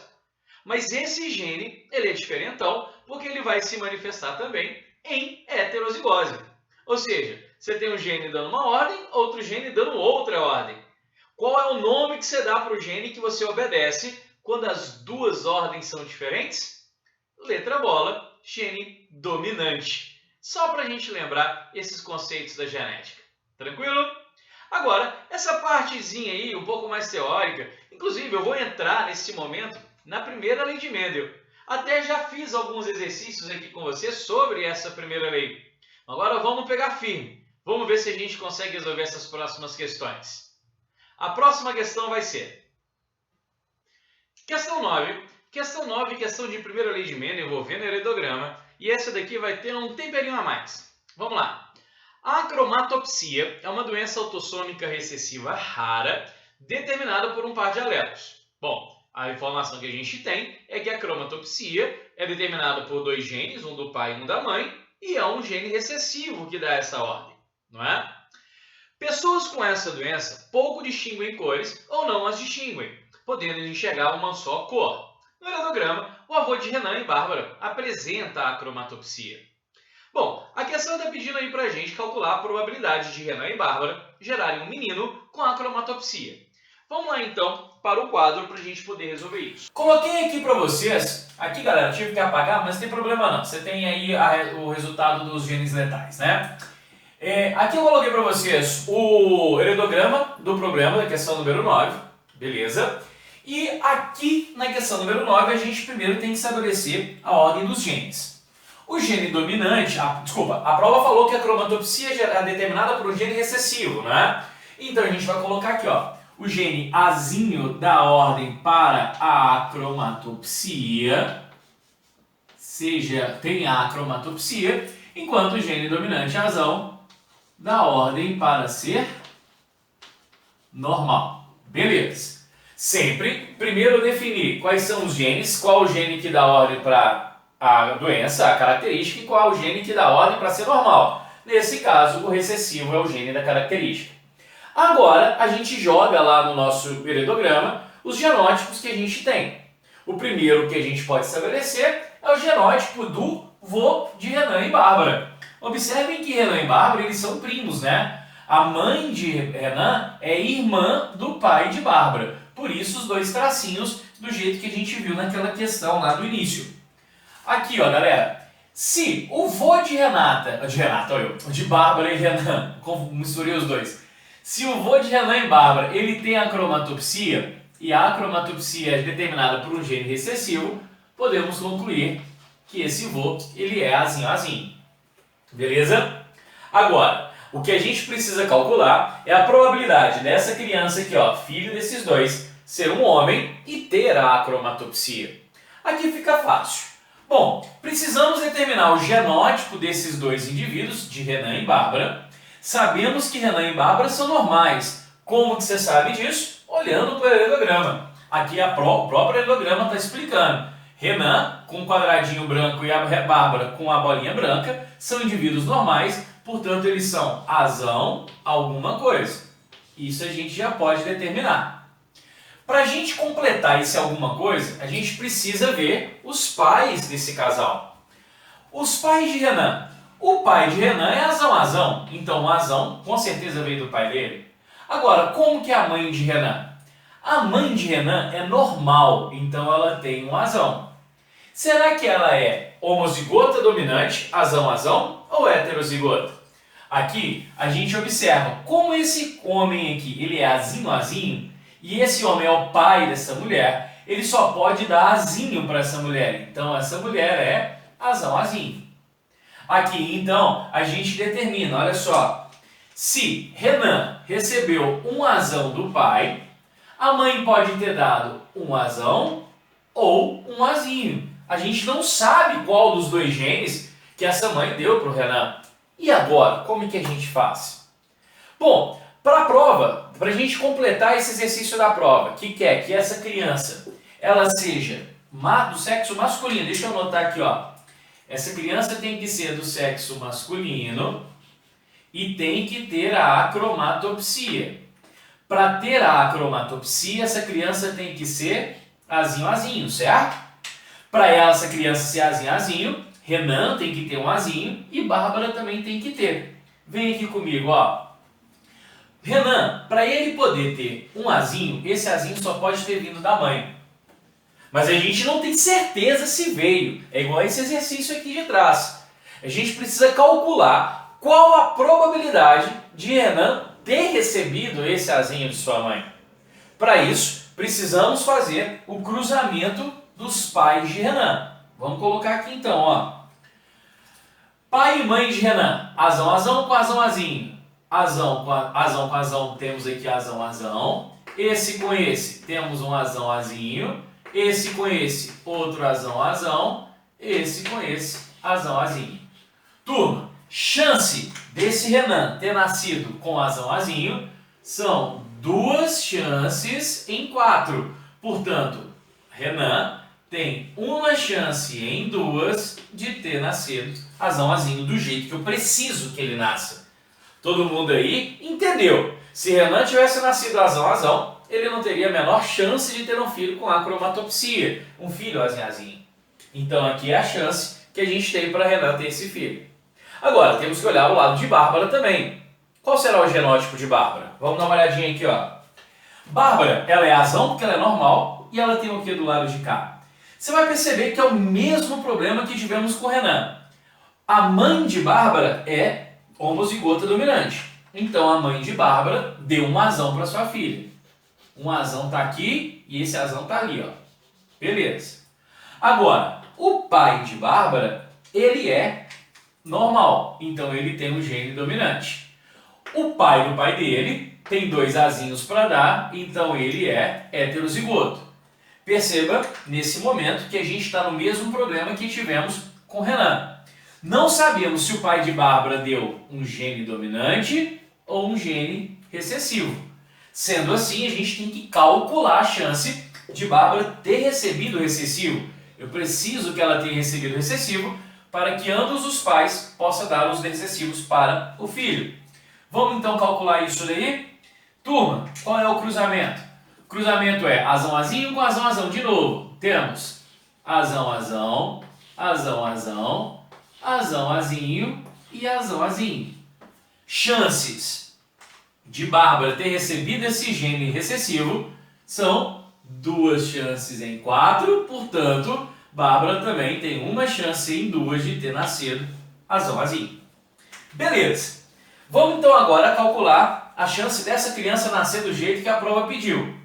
mas esse gene ele é diferentão porque ele vai se manifestar também em heterozigose. Ou seja, você tem um gene dando uma ordem, outro gene dando outra ordem. Qual é o nome que você dá para o gene que você obedece quando as duas ordens são diferentes? Letra bola. Gene dominante. Só para a gente lembrar esses conceitos da genética. Tranquilo? Agora, essa partezinha aí, um pouco mais teórica, inclusive eu vou entrar nesse momento na primeira lei de Mendel. Até já fiz alguns exercícios aqui com você sobre essa primeira lei. Agora vamos pegar firme. Vamos ver se a gente consegue resolver essas próximas questões. A próxima questão vai ser questão 9. Questão 9, questão de primeira lei de Mendel envolvendo heredograma. E essa daqui vai ter um temperinho a mais. Vamos lá. A acromatopsia é uma doença autossômica recessiva rara determinada por um par de alelos. Bom, a informação que a gente tem é que a cromatopsia é determinada por 2 genes, um do pai e um da mãe, e é um gene recessivo que dá essa ordem, não é? Pessoas com essa doença pouco distinguem cores ou não as distinguem, podendo enxergar uma só cor. No heredograma, o avô de Renan e Bárbara apresenta a cromatopsia. Bom, a questão está pedindo aí para a gente calcular a probabilidade de Renan e Bárbara gerarem um menino com a cromatopsia. Vamos lá então para o quadro para a gente poder resolver isso. Coloquei aqui para vocês, aqui galera, tive que apagar, mas não tem problema não. Você tem aí o resultado dos genes letais, né? Aqui eu coloquei para vocês o heredograma do problema da questão número 9, beleza? E aqui na questão número 9 a gente primeiro tem que estabelecer a ordem dos genes. O gene dominante, a prova falou que a cromatopsia é determinada por um gene recessivo, né? Então a gente vai colocar aqui, ó, o gene Azinho dá ordem para a acromatopsia, tem a acromatopsia, enquanto o gene dominante Azão dá ordem para ser normal. Beleza. Sempre, primeiro definir quais são os genes, qual o gene que dá ordem para a doença, a característica, e qual o gene que dá ordem para ser normal. Nesse caso, o recessivo é o gene da característica. Agora, a gente joga lá no nosso heredograma os genótipos que a gente tem. O primeiro que a gente pode estabelecer é o genótipo do vô de Renan e Bárbara. Observem que Renan e Bárbara, eles são primos, né? A mãe de Renan é irmã do pai de Bárbara. Por isso, os dois tracinhos do jeito que a gente viu naquela questão lá do início. Aqui, ó, galera. Se o vô de de Bárbara e Renan, misturei os dois. Se o vô de Renan e Bárbara, ele tem a cromatopsia, e a cromatopsia é determinada por um gene recessivo, podemos concluir que esse vô, ele é azinho. Beleza? Agora, o que a gente precisa calcular é a probabilidade dessa criança aqui, ó, filho desses dois, ser um homem e ter a cromatopsia. Aqui fica fácil. Bom, precisamos determinar o genótipo desses dois indivíduos, de Renan e Bárbara. Sabemos que Renan e Bárbara são normais. Como que você sabe disso? Olhando para o heredograma. Aqui o próprio heredograma está explicando. Renan com um quadradinho branco e a Bárbara com a bolinha branca são indivíduos normais, portanto eles são azão alguma coisa. Isso a gente já pode determinar. Para a gente completar esse alguma coisa, a gente precisa ver os pais desse casal. Os pais de Renan. O pai de Renan é azão, então o azão com certeza veio do pai dele. Agora, como que é a mãe de Renan? A mãe de Renan é normal, então ela tem um azão. Será que ela é homozigota dominante, azão, ou heterozigota? Aqui a gente observa como esse homem aqui, ele é azinho, e esse homem é o pai dessa mulher, ele só pode dar azinho para essa mulher. Então essa mulher é azinho. Aqui então a gente determina, olha só, se Renan recebeu um azão do pai, a mãe pode ter dado um azão ou um azinho. A gente não sabe qual dos dois genes que essa mãe deu para o Renan. E agora, como que a gente faz? Bom, para a prova, para a gente completar esse exercício da prova, que quer que essa criança ela seja do sexo masculino, deixa eu anotar aqui, ó. Essa criança tem que ser do sexo masculino e tem que ter a acromatopsia. Para ter a acromatopsia, essa criança tem que ser azinho, certo? Para essa criança ser azinho, Renan tem que ter um azinho e Bárbara também tem que ter. Vem aqui comigo, ó. Renan, para ele poder ter um azinho, esse azinho só pode ter vindo da mãe. Mas a gente não tem certeza se veio. É igual esse exercício aqui de trás. A gente precisa calcular qual a probabilidade de Renan ter recebido esse azinho de sua mãe. Para isso, precisamos fazer o cruzamento dos pais de Renan. Vamos colocar aqui então, ó. Pai e mãe de Renan, azão com azinho. Azão com azão, temos aqui azão. Esse com esse, temos um azinho. Esse com esse, outro azão. Esse com esse, azinho. Turma, chance desse Renan ter nascido com azinho são 2 chances em 4. Portanto, Renan tem uma chance em 2 de ter nascido azinho do jeito que eu preciso que ele nasça. Todo mundo aí entendeu? Se Renan tivesse nascido azão, ele não teria a menor chance de ter um filho com acromatopsia, um filho azinho. Então aqui é a chance que a gente tem para Renan ter esse filho. Agora, temos que olhar o lado de Bárbara também. Qual será o genótipo de Bárbara? Vamos dar uma olhadinha aqui, ó. Bárbara, ela é azão porque ela é normal e ela tem o que do lado de cá? Você vai perceber que é o mesmo problema que tivemos com Renan. A mãe de Bárbara é homozigota dominante. Então a mãe de Bárbara deu um azão para sua filha. Um azão está aqui e esse azão está ali, ó. Beleza. Agora, o pai de Bárbara, ele é normal, então ele tem um gene dominante. O pai do pai dele tem 2 azinhos para dar, então ele é heterozigoto. Perceba, nesse momento, que a gente está no mesmo problema que tivemos com Renan. Não sabemos se o pai de Bárbara deu um gene dominante ou um gene recessivo. Sendo assim, a gente tem que calcular a chance de Bárbara ter recebido o recessivo. Eu preciso que ela tenha recebido o recessivo para que ambos os pais possam dar os recessivos para o filho. Vamos então calcular isso daí? Turma, qual é o cruzamento? O cruzamento é azão, azinho com azão, azão. De novo, temos azão, azão, azão, azão, azão, azinho e azão, azinho. Chances de Bárbara ter recebido esse gene recessivo são 2 chances em 4, portanto, Bárbara também tem uma chance em 2 de ter nascido azão, azinho. Beleza. Vamos então agora calcular a chance dessa criança nascer do jeito que a prova pediu.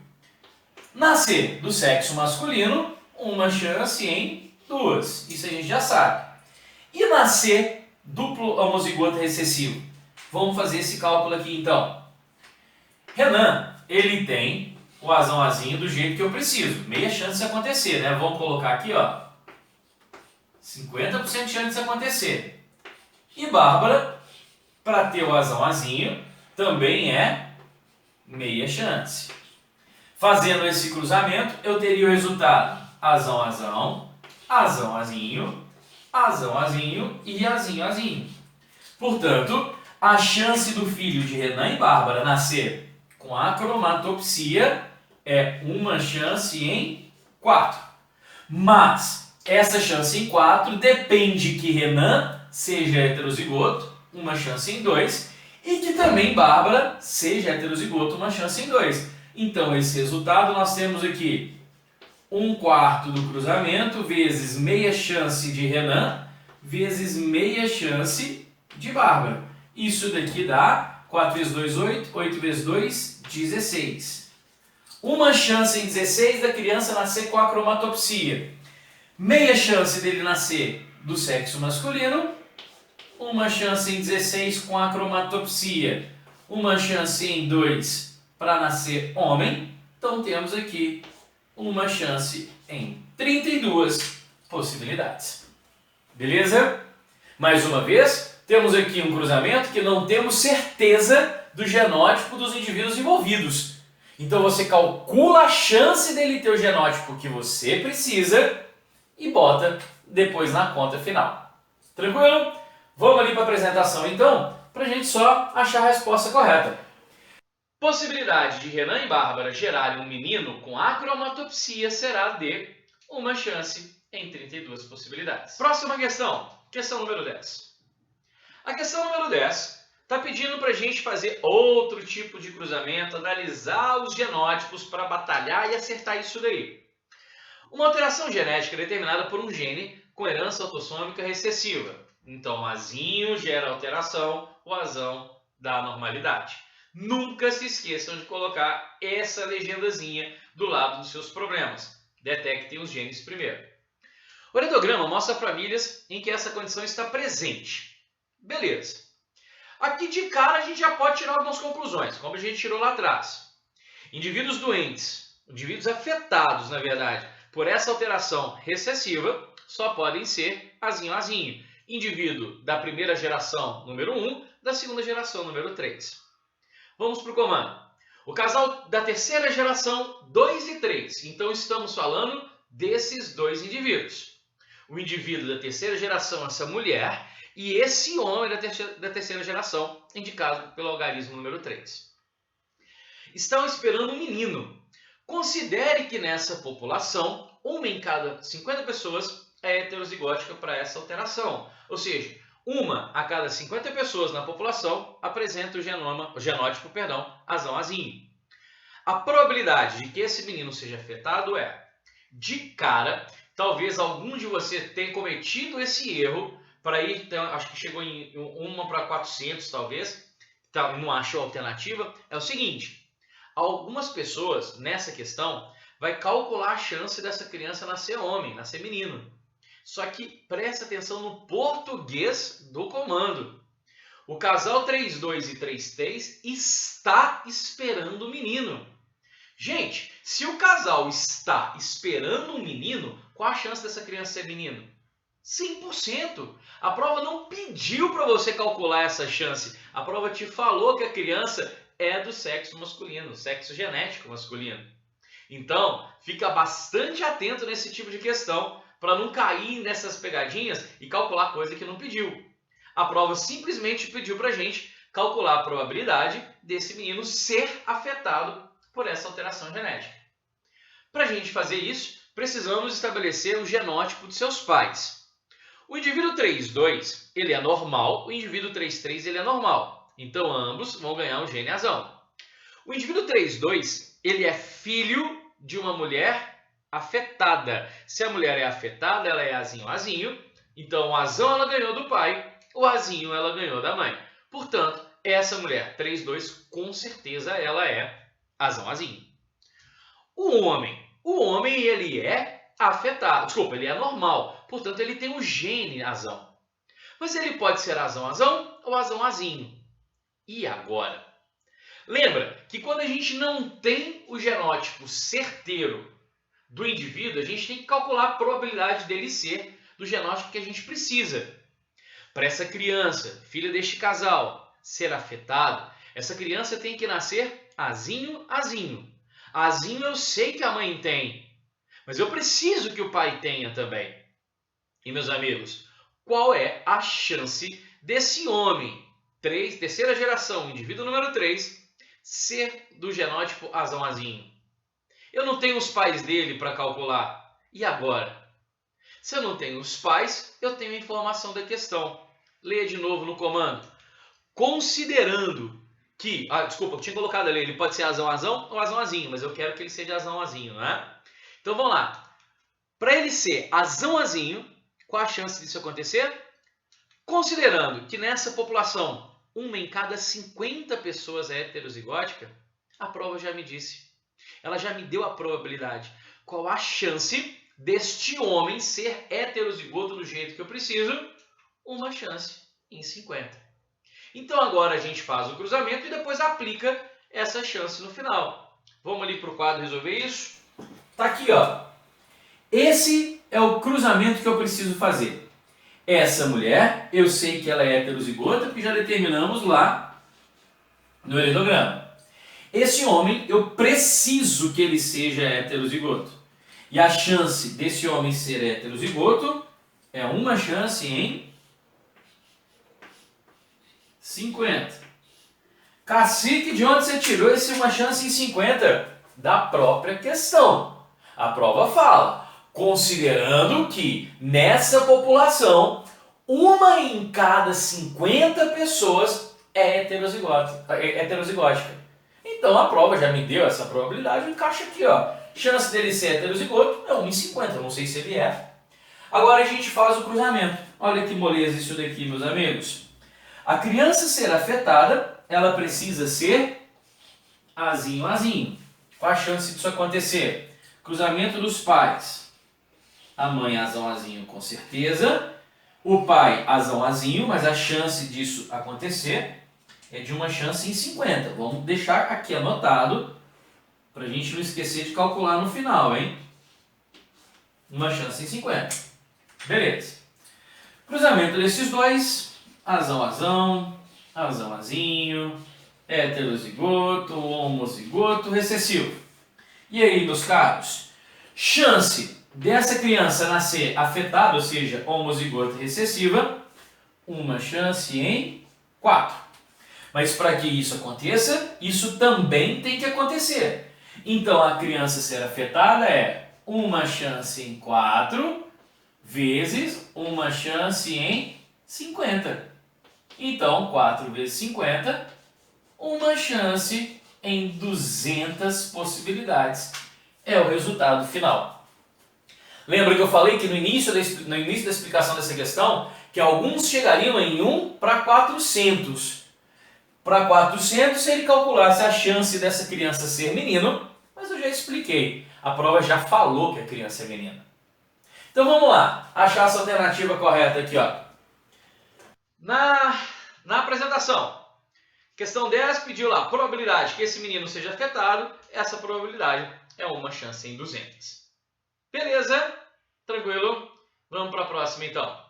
Nascer do sexo masculino, uma chance em 2. Isso a gente já sabe. E nascer duplo homozigoto recessivo? Vamos fazer esse cálculo aqui então. Renan, ele tem o azão, azinho do jeito que eu preciso. Meia chance de acontecer, né? Vamos colocar aqui, ó. 50% de chance de acontecer. E Bárbara, para ter o azão, azinho, também é meia chance. Fazendo esse cruzamento, eu teria o resultado azão, azão, azão, azinho, azão, azinho e azinho, azinho. Portanto, a chance do filho de Renan e Bárbara nascer com acromatopsia é uma chance em 4. Mas essa chance em 4 depende que Renan seja heterozigoto, uma chance em 2, e que também Bárbara seja heterozigoto, uma chance em 2. Então, esse resultado nós temos aqui 1/4 do cruzamento vezes meia chance de Renan vezes meia chance de Bárbara. Isso daqui dá 4 vezes 2, 8, 8 vezes 2, 16. Uma chance em 16 da criança nascer com acromatopsia. Meia chance dele nascer do sexo masculino. Uma chance em 16 com acromatopsia. Uma chance em 2 para nascer homem. Então temos aqui uma chance em 32 possibilidades. Beleza? Mais uma vez, temos aqui um cruzamento que não temos certeza do genótipo dos indivíduos envolvidos. Então você calcula a chance dele ter o genótipo que você precisa e bota depois na conta final. Tranquilo? Vamos ali para a apresentação então, para a gente só achar a resposta correta. Possibilidade de Renan e Bárbara gerarem um menino com acromatopsia será de uma chance em 32 possibilidades. Próxima questão, questão número 10. A questão número 10 está pedindo para a gente fazer outro tipo de cruzamento, analisar os genótipos para batalhar e acertar isso daí. Uma alteração genética é determinada por um gene com herança autossômica recessiva. Então, o azinho gera alteração, o azão dá normalidade. Nunca se esqueçam de colocar essa legendazinha do lado dos seus problemas. Detectem os genes primeiro. O aritograma mostra famílias em que essa condição está presente. Beleza. Aqui de cara a gente já pode tirar algumas conclusões, como a gente tirou lá atrás. Indivíduos doentes, indivíduos afetados, na verdade, por essa alteração recessiva, só podem ser azinho-azinho. Indivíduo da primeira geração, número 1, da segunda geração, número 3. Vamos para o comando. O casal da terceira geração, 2 e 3. Então estamos falando desses dois indivíduos. O indivíduo da terceira geração, essa mulher, e esse homem da terceira geração, indicado pelo algarismo número 3. Estão esperando um menino. Considere que nessa população, uma em cada 50 pessoas é heterozigótica para essa alteração. Ou seja, uma a cada 50 pessoas na população apresenta o genótipo azão-azinho. A probabilidade de que esse menino seja afetado é, de cara, talvez algum de vocês tenha cometido esse erro, para ir, então, acho que chegou em 1 para 400 talvez, não achou alternativa, é o seguinte, Algumas pessoas, nessa questão, vai calcular a chance dessa criança nascer homem, nascer menino. Só que presta atenção no português do comando. O casal 32 e 33 está esperando o menino. Gente, se o casal está esperando um menino, qual a chance dessa criança ser menino? 100%. A prova não pediu para você calcular essa chance. A prova te falou que a criança é do sexo masculino, sexo genético masculino. Então, fica bastante atento nesse tipo de questão para não cair nessas pegadinhas e calcular coisa que não pediu. A prova simplesmente pediu para a gente calcular a probabilidade desse menino ser afetado por essa alteração genética. Para a gente fazer isso, precisamos estabelecer o genótipo de seus pais. O indivíduo 32, ele é normal, o indivíduo 33, ele é normal. Então, ambos vão ganhar um gene azão. O indivíduo 32, ele é filho de uma mulher afetada. Se a mulher é afetada, ela é azinho, azinho. Então, o azão ela ganhou do pai, o azinho ela ganhou da mãe. Portanto, essa mulher 32, com certeza, ela é azão, azinho. O homem ele é afetado, desculpa, ele é normal. Portanto, ele tem o gene azão. Mas ele pode ser azão, azão ou azão, azinho. E agora? Lembra que quando a gente não tem o genótipo certeiro do indivíduo, a gente tem que calcular a probabilidade dele ser do genótipo que a gente precisa. Para essa criança, filha deste casal, ser afetada, essa criança tem que nascer azinho, azinho. Azinho eu sei que a mãe tem, mas eu preciso que o pai tenha também. E meus amigos, qual é a chance desse homem, terceira geração, indivíduo número 3, ser do genótipo azão, azinho? Eu não tenho os pais dele para calcular. E agora? Se eu não tenho os pais, eu tenho a informação da questão. Leia de novo no comando. Considerando que... desculpa, eu tinha colocado ali, ele pode ser azão, azão ou azão, azinho, mas eu quero que ele seja azão, azinho, né? Então vamos lá. Para ele ser azão, azinho, qual a chance disso acontecer? Considerando que nessa população, uma em cada 50 pessoas é heterozigótica, a prova já me disse. Ela já me deu a probabilidade. Qual a chance deste homem ser heterozigoto do jeito que eu preciso? Uma chance em 50. Então agora a gente faz o cruzamento e depois aplica essa chance no final. Vamos ali para o quadro resolver isso? Tá aqui, ó. Esse é o cruzamento que eu preciso fazer. Essa mulher, eu sei que ela é heterozigota, porque já determinamos lá no heredograma. Esse homem, eu preciso que ele seja heterozigoto. E a chance desse homem ser heterozigoto é uma chance em 50. Cacique, de onde você tirou esse uma chance em 50? Da própria questão. A prova fala, considerando que nessa população, uma em cada 50 pessoas é heterozigótica. Então a prova já me deu essa probabilidade, encaixa aqui, ó. Chance dele ser heterozigoto é 1 em 50, eu não sei se ele é. Agora a gente faz o cruzamento. Olha que moleza isso daqui, meus amigos. A criança ser afetada, ela precisa ser azinho, azinho. Qual a chance disso acontecer? Cruzamento dos pais. A mãe azão, azinho, com certeza. O pai azão, azinho, mas a chance disso acontecer é de uma chance em 50. Vamos deixar aqui anotado para a gente não esquecer de calcular no final, hein? Uma chance em 50. Beleza. Cruzamento desses dois. Azão, azão. Azão, azinho. Heterozigoto. Homozigoto. Recessivo. E aí, meus caros? Chance dessa criança nascer afetada, ou seja, homozigoto recessiva. Uma chance em 4. Mas para que isso aconteça, isso também tem que acontecer. Então, a criança ser afetada é uma chance em 4 vezes uma chance em 50. Então, 4 vezes 50, uma chance em 200 possibilidades. É o resultado final. Lembra que eu falei que no início da explicação dessa questão, que alguns chegariam em 1 para 400. para 400 se ele calculasse a chance dessa criança ser menino, mas eu já expliquei. A prova já falou que a criança é menina. Então vamos lá, achar essa alternativa correta aqui, ó. Na apresentação, questão 10 pediu lá, probabilidade que esse menino seja afetado, essa probabilidade é uma chance em 200. Beleza? Tranquilo? Vamos para a próxima então.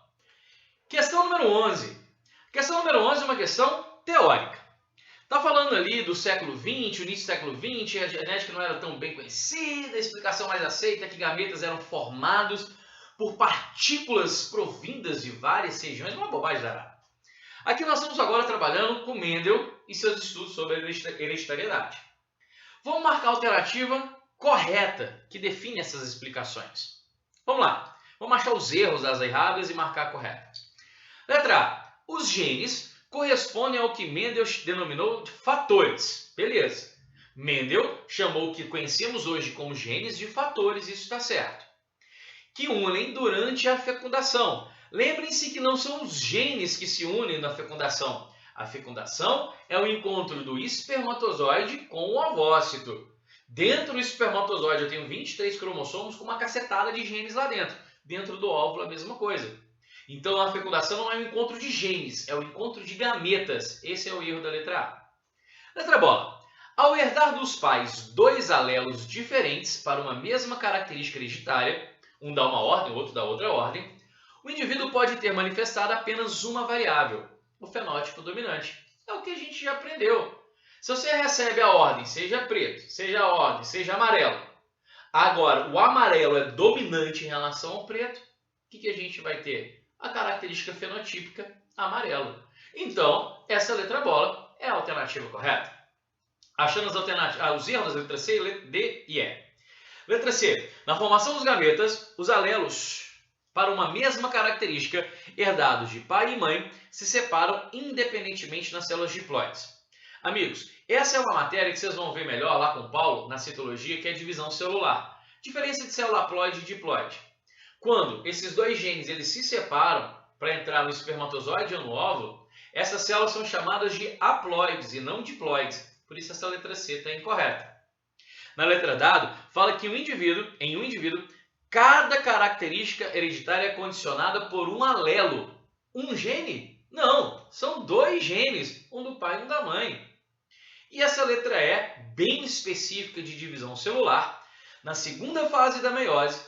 Questão número 11. Questão número 11 é uma questão teórica. Está falando ali do século XX, o início do século XX, a genética não era tão bem conhecida, a explicação mais aceita é que gametas eram formados por partículas provindas de várias regiões, uma bobagem danada. Aqui nós estamos agora trabalhando com Mendel e seus estudos sobre a hereditariedade. Vamos marcar a alternativa correta que define essas explicações. Vamos lá, vamos achar os erros das erradas e marcar a correta. Letra A. Os genes correspondem ao que Mendel denominou de fatores. Beleza. Mendel chamou o que conhecemos hoje como genes de fatores, isso está certo. Que unem durante a fecundação. Lembrem-se que não são os genes que se unem na fecundação. A fecundação é o encontro do espermatozoide com o ovócito. Dentro do espermatozoide eu tenho 23 cromossomos com uma cacetada de genes lá dentro. Dentro do óvulo a mesma coisa. Então a fecundação não é um encontro de genes, é o encontro de gametas. Esse é o erro da letra A. Letra bola. Ao herdar dos pais dois alelos diferentes para uma mesma característica hereditária, um dá uma ordem, o outro dá outra ordem, o indivíduo pode ter manifestado apenas uma variável, o fenótipo dominante. É o que a gente já aprendeu. Se você recebe a ordem, seja preto, seja a ordem, seja amarelo, agora o amarelo é dominante em relação ao preto, o que a gente vai ter? A característica fenotípica amarelo. Então, essa letra bola é a alternativa correta. Achando os erros das letras C, D e E. Letra C. Na formação dos gametas, os alelos para uma mesma característica herdados de pai e mãe se separam independentemente nas células diploides. Amigos, essa é uma matéria que vocês vão ver melhor lá com o Paulo na citologia, que é a divisão celular. Diferença de célula haploide e diploide. Quando esses dois genes eles se separam para entrar no espermatozoide ou no óvulo, essas células são chamadas de haploides e não diploides. Por isso essa letra C está incorreta. Na letra dado, fala que em um indivíduo, cada característica hereditária é condicionada por um alelo. Um gene? Não, são dois genes, um do pai e um da mãe. E essa letra E, bem específica de divisão celular, na segunda fase da meiose,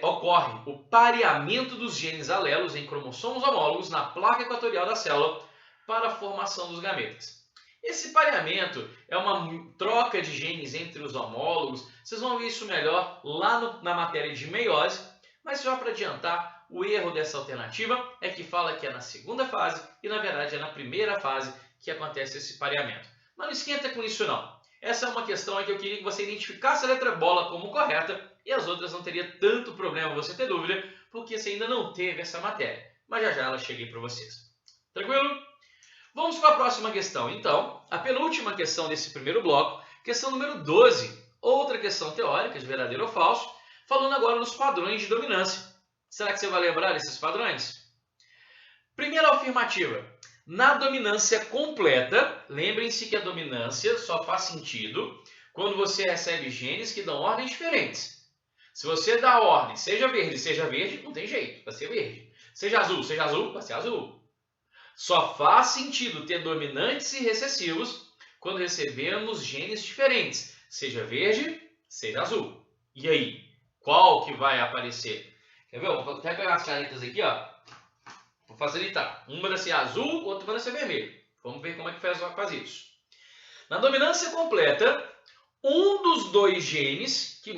ocorre o pareamento dos genes alelos em cromossomos homólogos na placa equatorial da célula para a formação dos gametas. Esse pareamento é uma troca de genes entre os homólogos. Vocês vão ver isso melhor lá na matéria de meiose, mas só para adiantar, o erro dessa alternativa é que fala que é na segunda fase e na verdade é na primeira fase que acontece esse pareamento. Mas não esquenta com isso não. Essa é uma questão que eu queria que você identificasse a letra bola como correta e as outras não teria tanto problema você ter dúvida, porque você ainda não teve essa matéria. Mas já ela cheguei para vocês. Tranquilo? Vamos para a próxima questão. Então, a penúltima questão desse primeiro bloco, questão número 12. Outra questão teórica de verdadeiro ou falso, falando agora dos padrões de dominância. Será que você vai lembrar desses padrões? Primeira afirmativa. Na dominância completa, lembrem-se que a dominância só faz sentido quando você recebe genes que dão ordens diferentes. Se você dá ordem, seja verde, não tem jeito, vai ser verde. Seja azul, vai ser azul. Só faz sentido ter dominantes e recessivos quando recebemos genes diferentes, seja verde, seja azul. E aí, qual que vai aparecer? Quer ver? Vou até pegar as canetas aqui, ó. Vou facilitar. Uma vai ser azul, outra vai ser vermelho. Vamos ver como é que faz isso. Na dominância completa, um dos dois genes que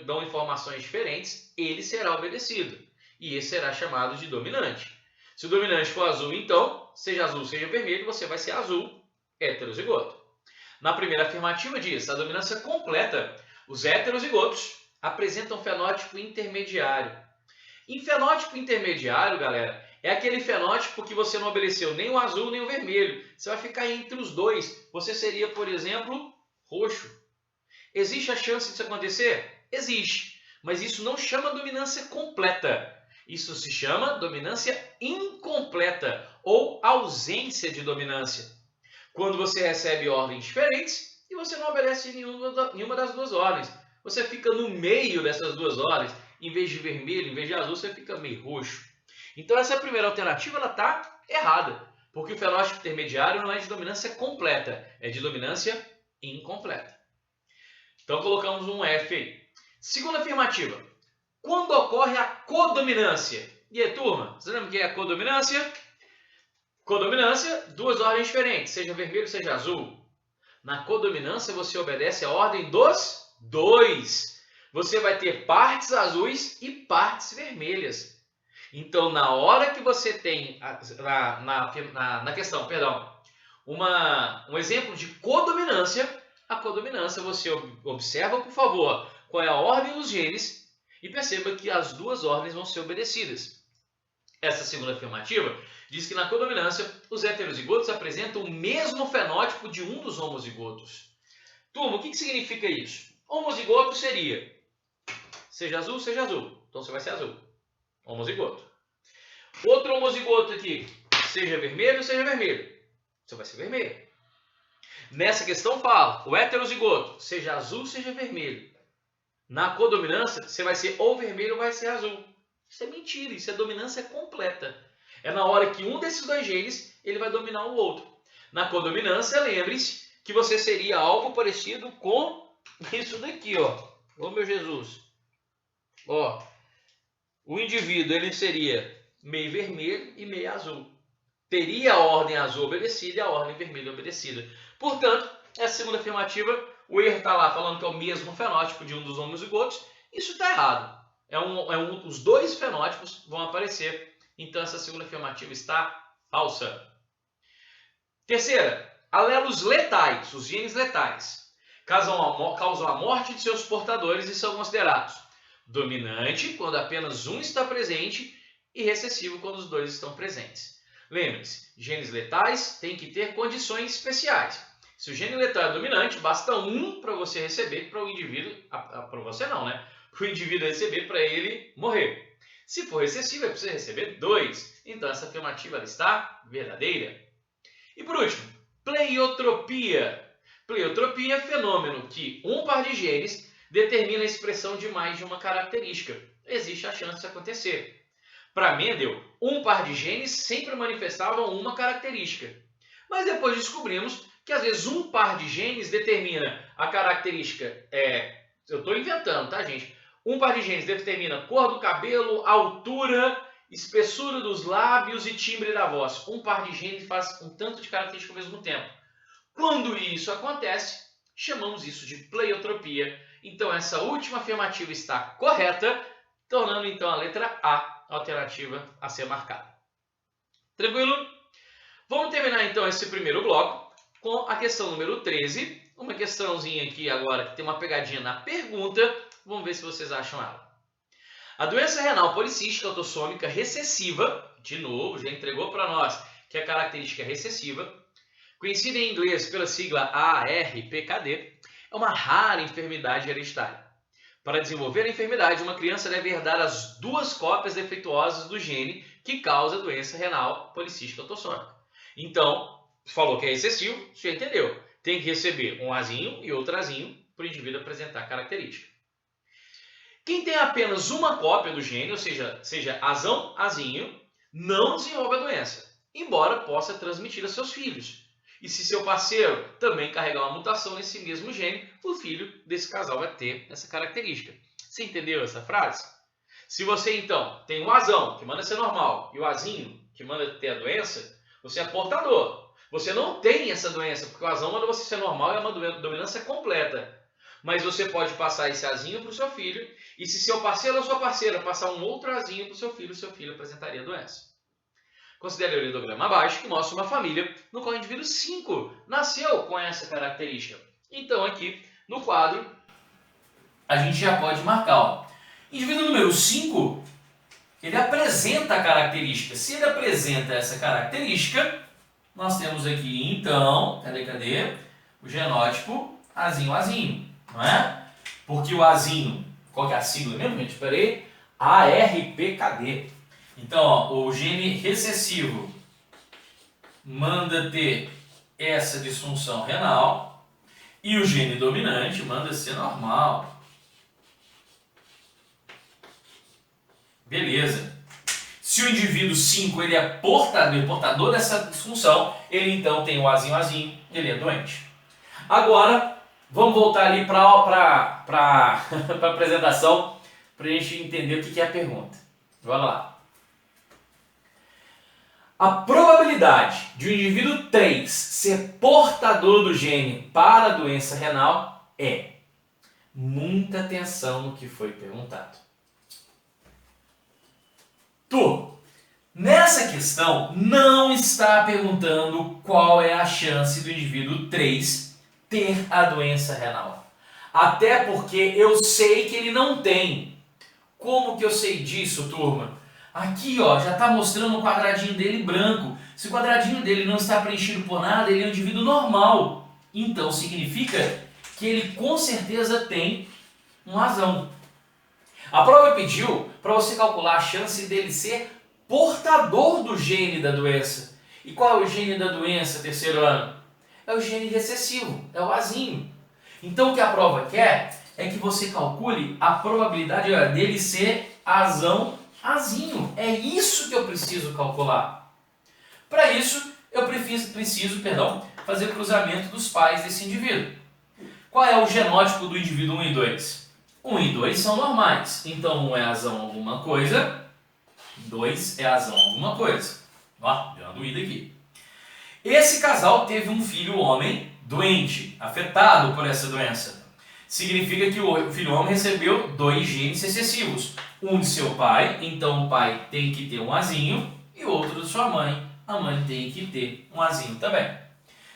dão informações diferentes, ele será obedecido. E esse será chamado de dominante. Se o dominante for azul, então, seja azul, seja vermelho, você vai ser azul, heterozigoto. Na primeira afirmativa diz, a dominância completa, os heterozigotos apresentam fenótipo intermediário. Em fenótipo intermediário, galera, é aquele fenótipo que você não obedeceu nem o azul nem o vermelho. Você vai ficar entre os dois. Você seria, por exemplo, roxo. Existe a chance disso acontecer? Existe. Mas isso não chama dominância completa. Isso se chama dominância incompleta ou ausência de dominância. quando você recebe ordens diferentes e você não obedece nenhuma das duas ordens. Você fica no meio dessas duas ordens, em vez de vermelho, em vez de azul, você fica meio roxo. Então essa primeira alternativa está errada, porque o fenótipo intermediário não é de dominância completa, é de dominância incompleta. Então colocamos um F aí. Segunda afirmativa. Quando ocorre a codominância? E aí, turma, você lembra o que é a codominância? Codominância, duas ordens diferentes, seja vermelho, seja azul. Na codominância, você obedece a ordem dos dois. Você vai ter partes azuis e partes vermelhas. Então, na hora que você tem, na questão, perdão, um exemplo de codominância, a codominância você observa, por favor, qual é a ordem dos genes e perceba que as duas ordens vão ser obedecidas. Essa segunda afirmativa diz que na codominância os heterozigotos apresentam o mesmo fenótipo de um dos homozigotos. Turma, o que significa isso? Homozigoto seria seja azul, então você vai ser azul. Homozigoto. Outro homozigoto aqui, seja vermelho, você vai ser vermelho. Nessa questão fala, o heterozigoto, seja azul, seja vermelho. Na codominância, você vai ser ou vermelho ou vai ser azul. Isso é mentira, isso é dominância completa. É na hora que um desses dois genes ele vai dominar o outro. Na codominância, lembre-se que você seria algo parecido com isso daqui, ó. Ô meu Jesus. Ó, o indivíduo ele seria meio vermelho e meio azul. Teria a ordem azul obedecida e a ordem vermelha obedecida. Portanto, essa segunda afirmativa, o erro está lá falando que é o mesmo fenótipo de um dos homozigotos. Isso está errado. Os dois fenótipos vão aparecer. Então, essa segunda afirmativa está falsa. Terceira, alelos letais, os genes letais, causam a morte de seus portadores e são considerados dominante, quando apenas um está presente, e recessivo, quando os dois estão presentes. Lembre-se, genes letais têm que ter condições especiais. Se o gene letal é dominante, basta um para você receber, para o indivíduo, para você não, né? Para o indivíduo receber, para ele morrer. Se for recessivo, é preciso receber 2. Então, essa afirmativa ela está verdadeira. E por último, pleiotropia. Pleiotropia é fenômeno que um par de genes determina a expressão de mais de uma característica. Existe a chance de acontecer. Para Mendel, um par de genes sempre manifestavam uma característica. Mas depois descobrimos que às vezes um par de genes determina a característica, eu estou inventando, tá gente? Um par de genes determina cor do cabelo, altura, espessura dos lábios e timbre da voz. Um par de genes faz um tanto de característica ao mesmo tempo. Quando isso acontece, chamamos isso de pleiotropia. Então essa última afirmativa está correta, tornando então a letra A a alternativa a ser marcada. Tranquilo? Vamos terminar então esse primeiro bloco com a questão número 13. Uma questãozinha aqui agora que tem uma pegadinha na pergunta. Vamos ver se vocês acham ela. A doença renal policística autossômica recessiva, de novo, já entregou para nós que a característica é recessiva, conhecida em inglês pela sigla ARPKD, é uma rara enfermidade hereditária. Para desenvolver a enfermidade, uma criança deve herdar as duas cópias defeituosas do gene que causa a doença renal policística autossômica. Então, falou que é recessivo, você entendeu. Tem que receber um Azinho e outro Azinho para o indivíduo apresentar característica. Quem tem apenas uma cópia do gene, ou seja Azão, Azinho, não desenvolve a doença, embora possa transmitir a seus filhos. E se seu parceiro também carregar uma mutação nesse mesmo gene, o filho desse casal vai ter essa característica. Você entendeu essa frase? Se você então tem um Azão, que manda ser normal, e o Azinho, que manda ter a doença, você é portador. Você não tem essa doença, porque o Azão manda você ser normal e é uma dominância completa. Mas você pode passar esse Azinho para o seu filho, e se seu parceiro ou sua parceira passar um outro Azinho para o seu filho apresentaria a doença. Considere o lidograma abaixo, que mostra uma família no qual o indivíduo 5 nasceu com essa característica. Então aqui no quadro a gente já pode marcar. Ó. Indivíduo número 5, ele apresenta a característica. Se ele apresenta essa característica, nós temos aqui então, cadê? O genótipo Azinho, Azinho, não é? Porque o Azinho, qual que é a sigla mesmo, gente? Espera aí, ARPKD. Então, ó, o gene recessivo manda ter essa disfunção renal e o gene dominante manda ser normal. Beleza. Se o indivíduo 5 ele é portador dessa disfunção, ele então tem o Azinho, ele é doente. Agora, vamos voltar ali para a apresentação para a gente entender o que é a pergunta. Bora lá. A probabilidade de o indivíduo 3 ser portador do gene para a doença renal é... Muita atenção no que foi perguntado. Nessa questão não está perguntando qual é a chance do indivíduo 3 ter a doença renal. Até porque eu sei que ele não tem. Como que eu sei disso, turma? Aqui, ó, já está mostrando o quadradinho dele branco. Se o quadradinho dele não está preenchido por nada, ele é um indivíduo normal. Então significa que ele com certeza tem um azão. A prova pediu para você calcular a chance dele ser portador do gene da doença. E qual é o gene da doença, terceiro ano? É o gene recessivo, é o Azinho. Então o que a prova quer é que você calcule a probabilidade dele ser Azinho. É isso que eu preciso calcular. Para isso, eu preciso fazer o cruzamento dos pais desse indivíduo. Qual é o genótipo do indivíduo 1 e 2? 1 e 2 são normais. Então 1 é Azão alguma coisa, 2 é Azão alguma coisa. Ó, dando ida aqui. Esse casal teve um filho homem doente, afetado por essa doença. Significa que o filho homem recebeu 2 genes recessivos. Um de seu pai, então o pai tem que ter um Azinho, e outro de sua mãe, a mãe tem que ter um Azinho também.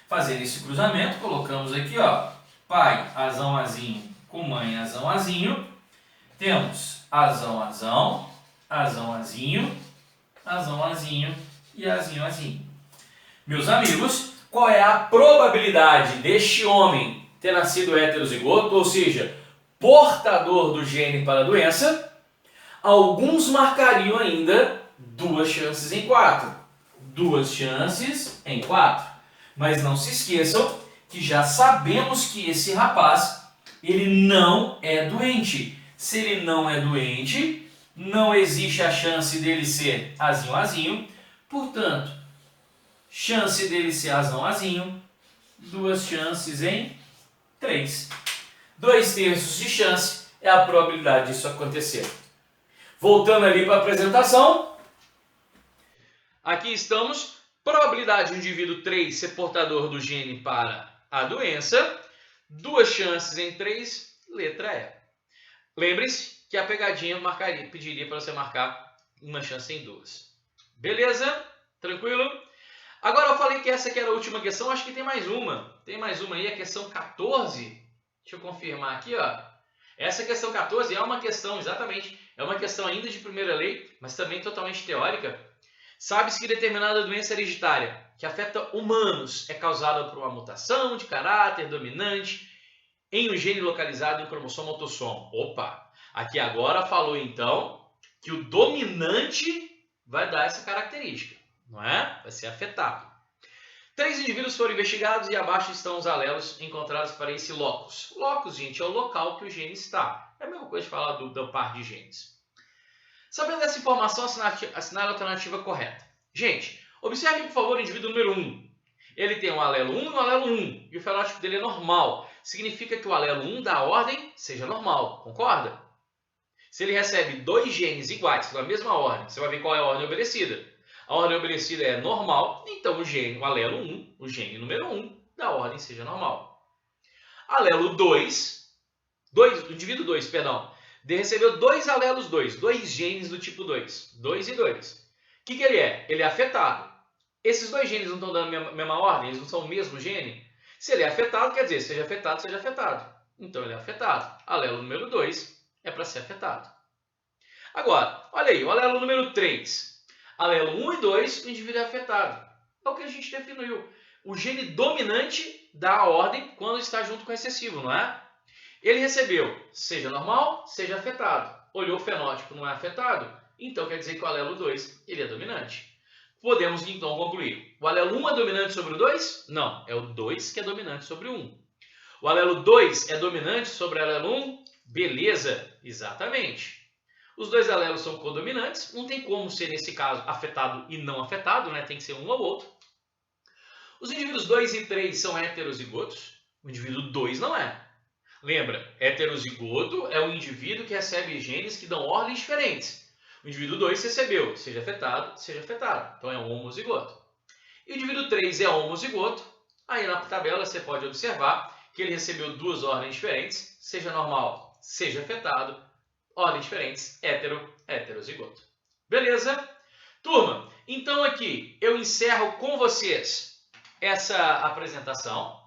Fazendo esse cruzamento, colocamos aqui, ó, pai Azão Azinho com mãe Azão Azinho. Temos Azão Azão, Azão Azinho, Azão Azinho e Azinho. Meus amigos, qual é a probabilidade deste homem ter nascido heterozigoto, ou seja, portador do gene para a doença? Alguns marcariam ainda 2 chances em 4. 2 chances em 4. Mas não se esqueçam que já sabemos que esse rapaz, ele não é doente. Se ele não é doente, não existe a chance dele ser Azinho. Portanto, chance dele ser Azinho, 2 chances em 3. 2/3 de chance é a probabilidade disso acontecer. Voltando ali para a apresentação. Aqui estamos. Probabilidade do indivíduo 3 ser portador do gene para a doença. 2 chances em 3, letra E. Lembre-se que a pegadinha pediria para você marcar 1 chance em 2. Beleza? Tranquilo? Agora eu falei que essa aqui era a última questão, acho que tem mais uma. Tem mais uma aí, a questão 14. Deixa eu confirmar aqui, ó. Essa questão 14 é uma questão, exatamente, é uma questão ainda de primeira lei, mas também totalmente teórica. Sabe-se que determinada doença hereditária que afeta humanos é causada por uma mutação de caráter dominante em um gene localizado em cromossomo autossomo. Opa! Aqui agora falou então que o dominante vai dar essa característica, não é? Vai ser afetado. 3 indivíduos foram investigados e abaixo estão os alelos encontrados para esse locus. Locus, gente, é o local que o gene está. É a mesma coisa de falar do par de genes. Sabendo dessa informação, assinale a alternativa correta. Gente, observem, por favor, o indivíduo número 1. Ele tem um alelo 1 e um alelo 1, e o fenótipo dele é normal. Significa que o alelo 1 da ordem seja normal, concorda? Se ele recebe 2 genes iguais, da mesma ordem, você vai ver qual é a ordem obedecida. A ordem obedecida é normal, então o alelo 1, o gene número 1, da ordem seja normal. Alelo 2, o indivíduo 2, perdão, recebeu 2 alelos 2 genes do tipo 2, 2 e 2. O que ele é? Ele é afetado. Esses 2 genes não estão dando a mesma ordem? Eles não são o mesmo gene? Se ele é afetado, quer dizer, seja afetado, seja afetado. Então ele é afetado. Alelo número 2 é para ser afetado. Agora, olha aí, o alelo número 3. Alelo 1 e 2, o indivíduo é afetado. É o que a gente definiu. O gene dominante dá a ordem quando está junto com o recessivo, não é? Ele recebeu, seja normal, seja afetado. Olhou o fenótipo, não é afetado? Então quer dizer que o alelo 2 ele é dominante. podemos então concluir. O alelo 1 é dominante sobre o 2? Não, é o 2 que é dominante sobre o 1. O alelo 2 é dominante sobre o alelo 1? Beleza, exatamente. Os dois alelos são codominantes, não tem como ser, nesse caso, afetado e não afetado, né? Tem que ser um ou outro. Os indivíduos 2 e 3 são heterozigotos, o indivíduo 2 não é. Lembra, heterozigoto é o indivíduo que recebe genes que dão ordens diferentes. O indivíduo 2 recebeu, seja afetado. Então é um homozigoto. E o indivíduo 3 é homozigoto. Aí na tabela você pode observar que ele recebeu duas ordens diferentes, seja normal, seja afetado, ordens diferentes, heterozigoto. Beleza? Turma, então aqui eu encerro com vocês essa apresentação,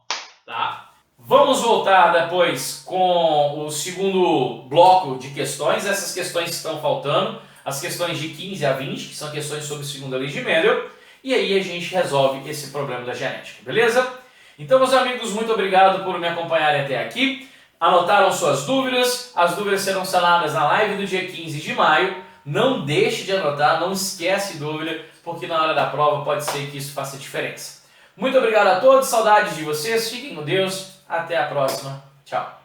tá? Vamos voltar depois com o segundo bloco de questões, essas questões que estão faltando, as questões de 15 a 20, que são questões sobre segunda lei de Mendel, e aí a gente resolve esse problema da genética, beleza? Então, meus amigos, muito obrigado por me acompanharem até aqui. Anotaram suas dúvidas? As dúvidas serão sanadas na live do dia 15 de maio. Não deixe de anotar, não esquece dúvida, porque na hora da prova pode ser que isso faça diferença. Muito obrigado a todos, saudades de vocês, fiquem com Deus, até a próxima, tchau.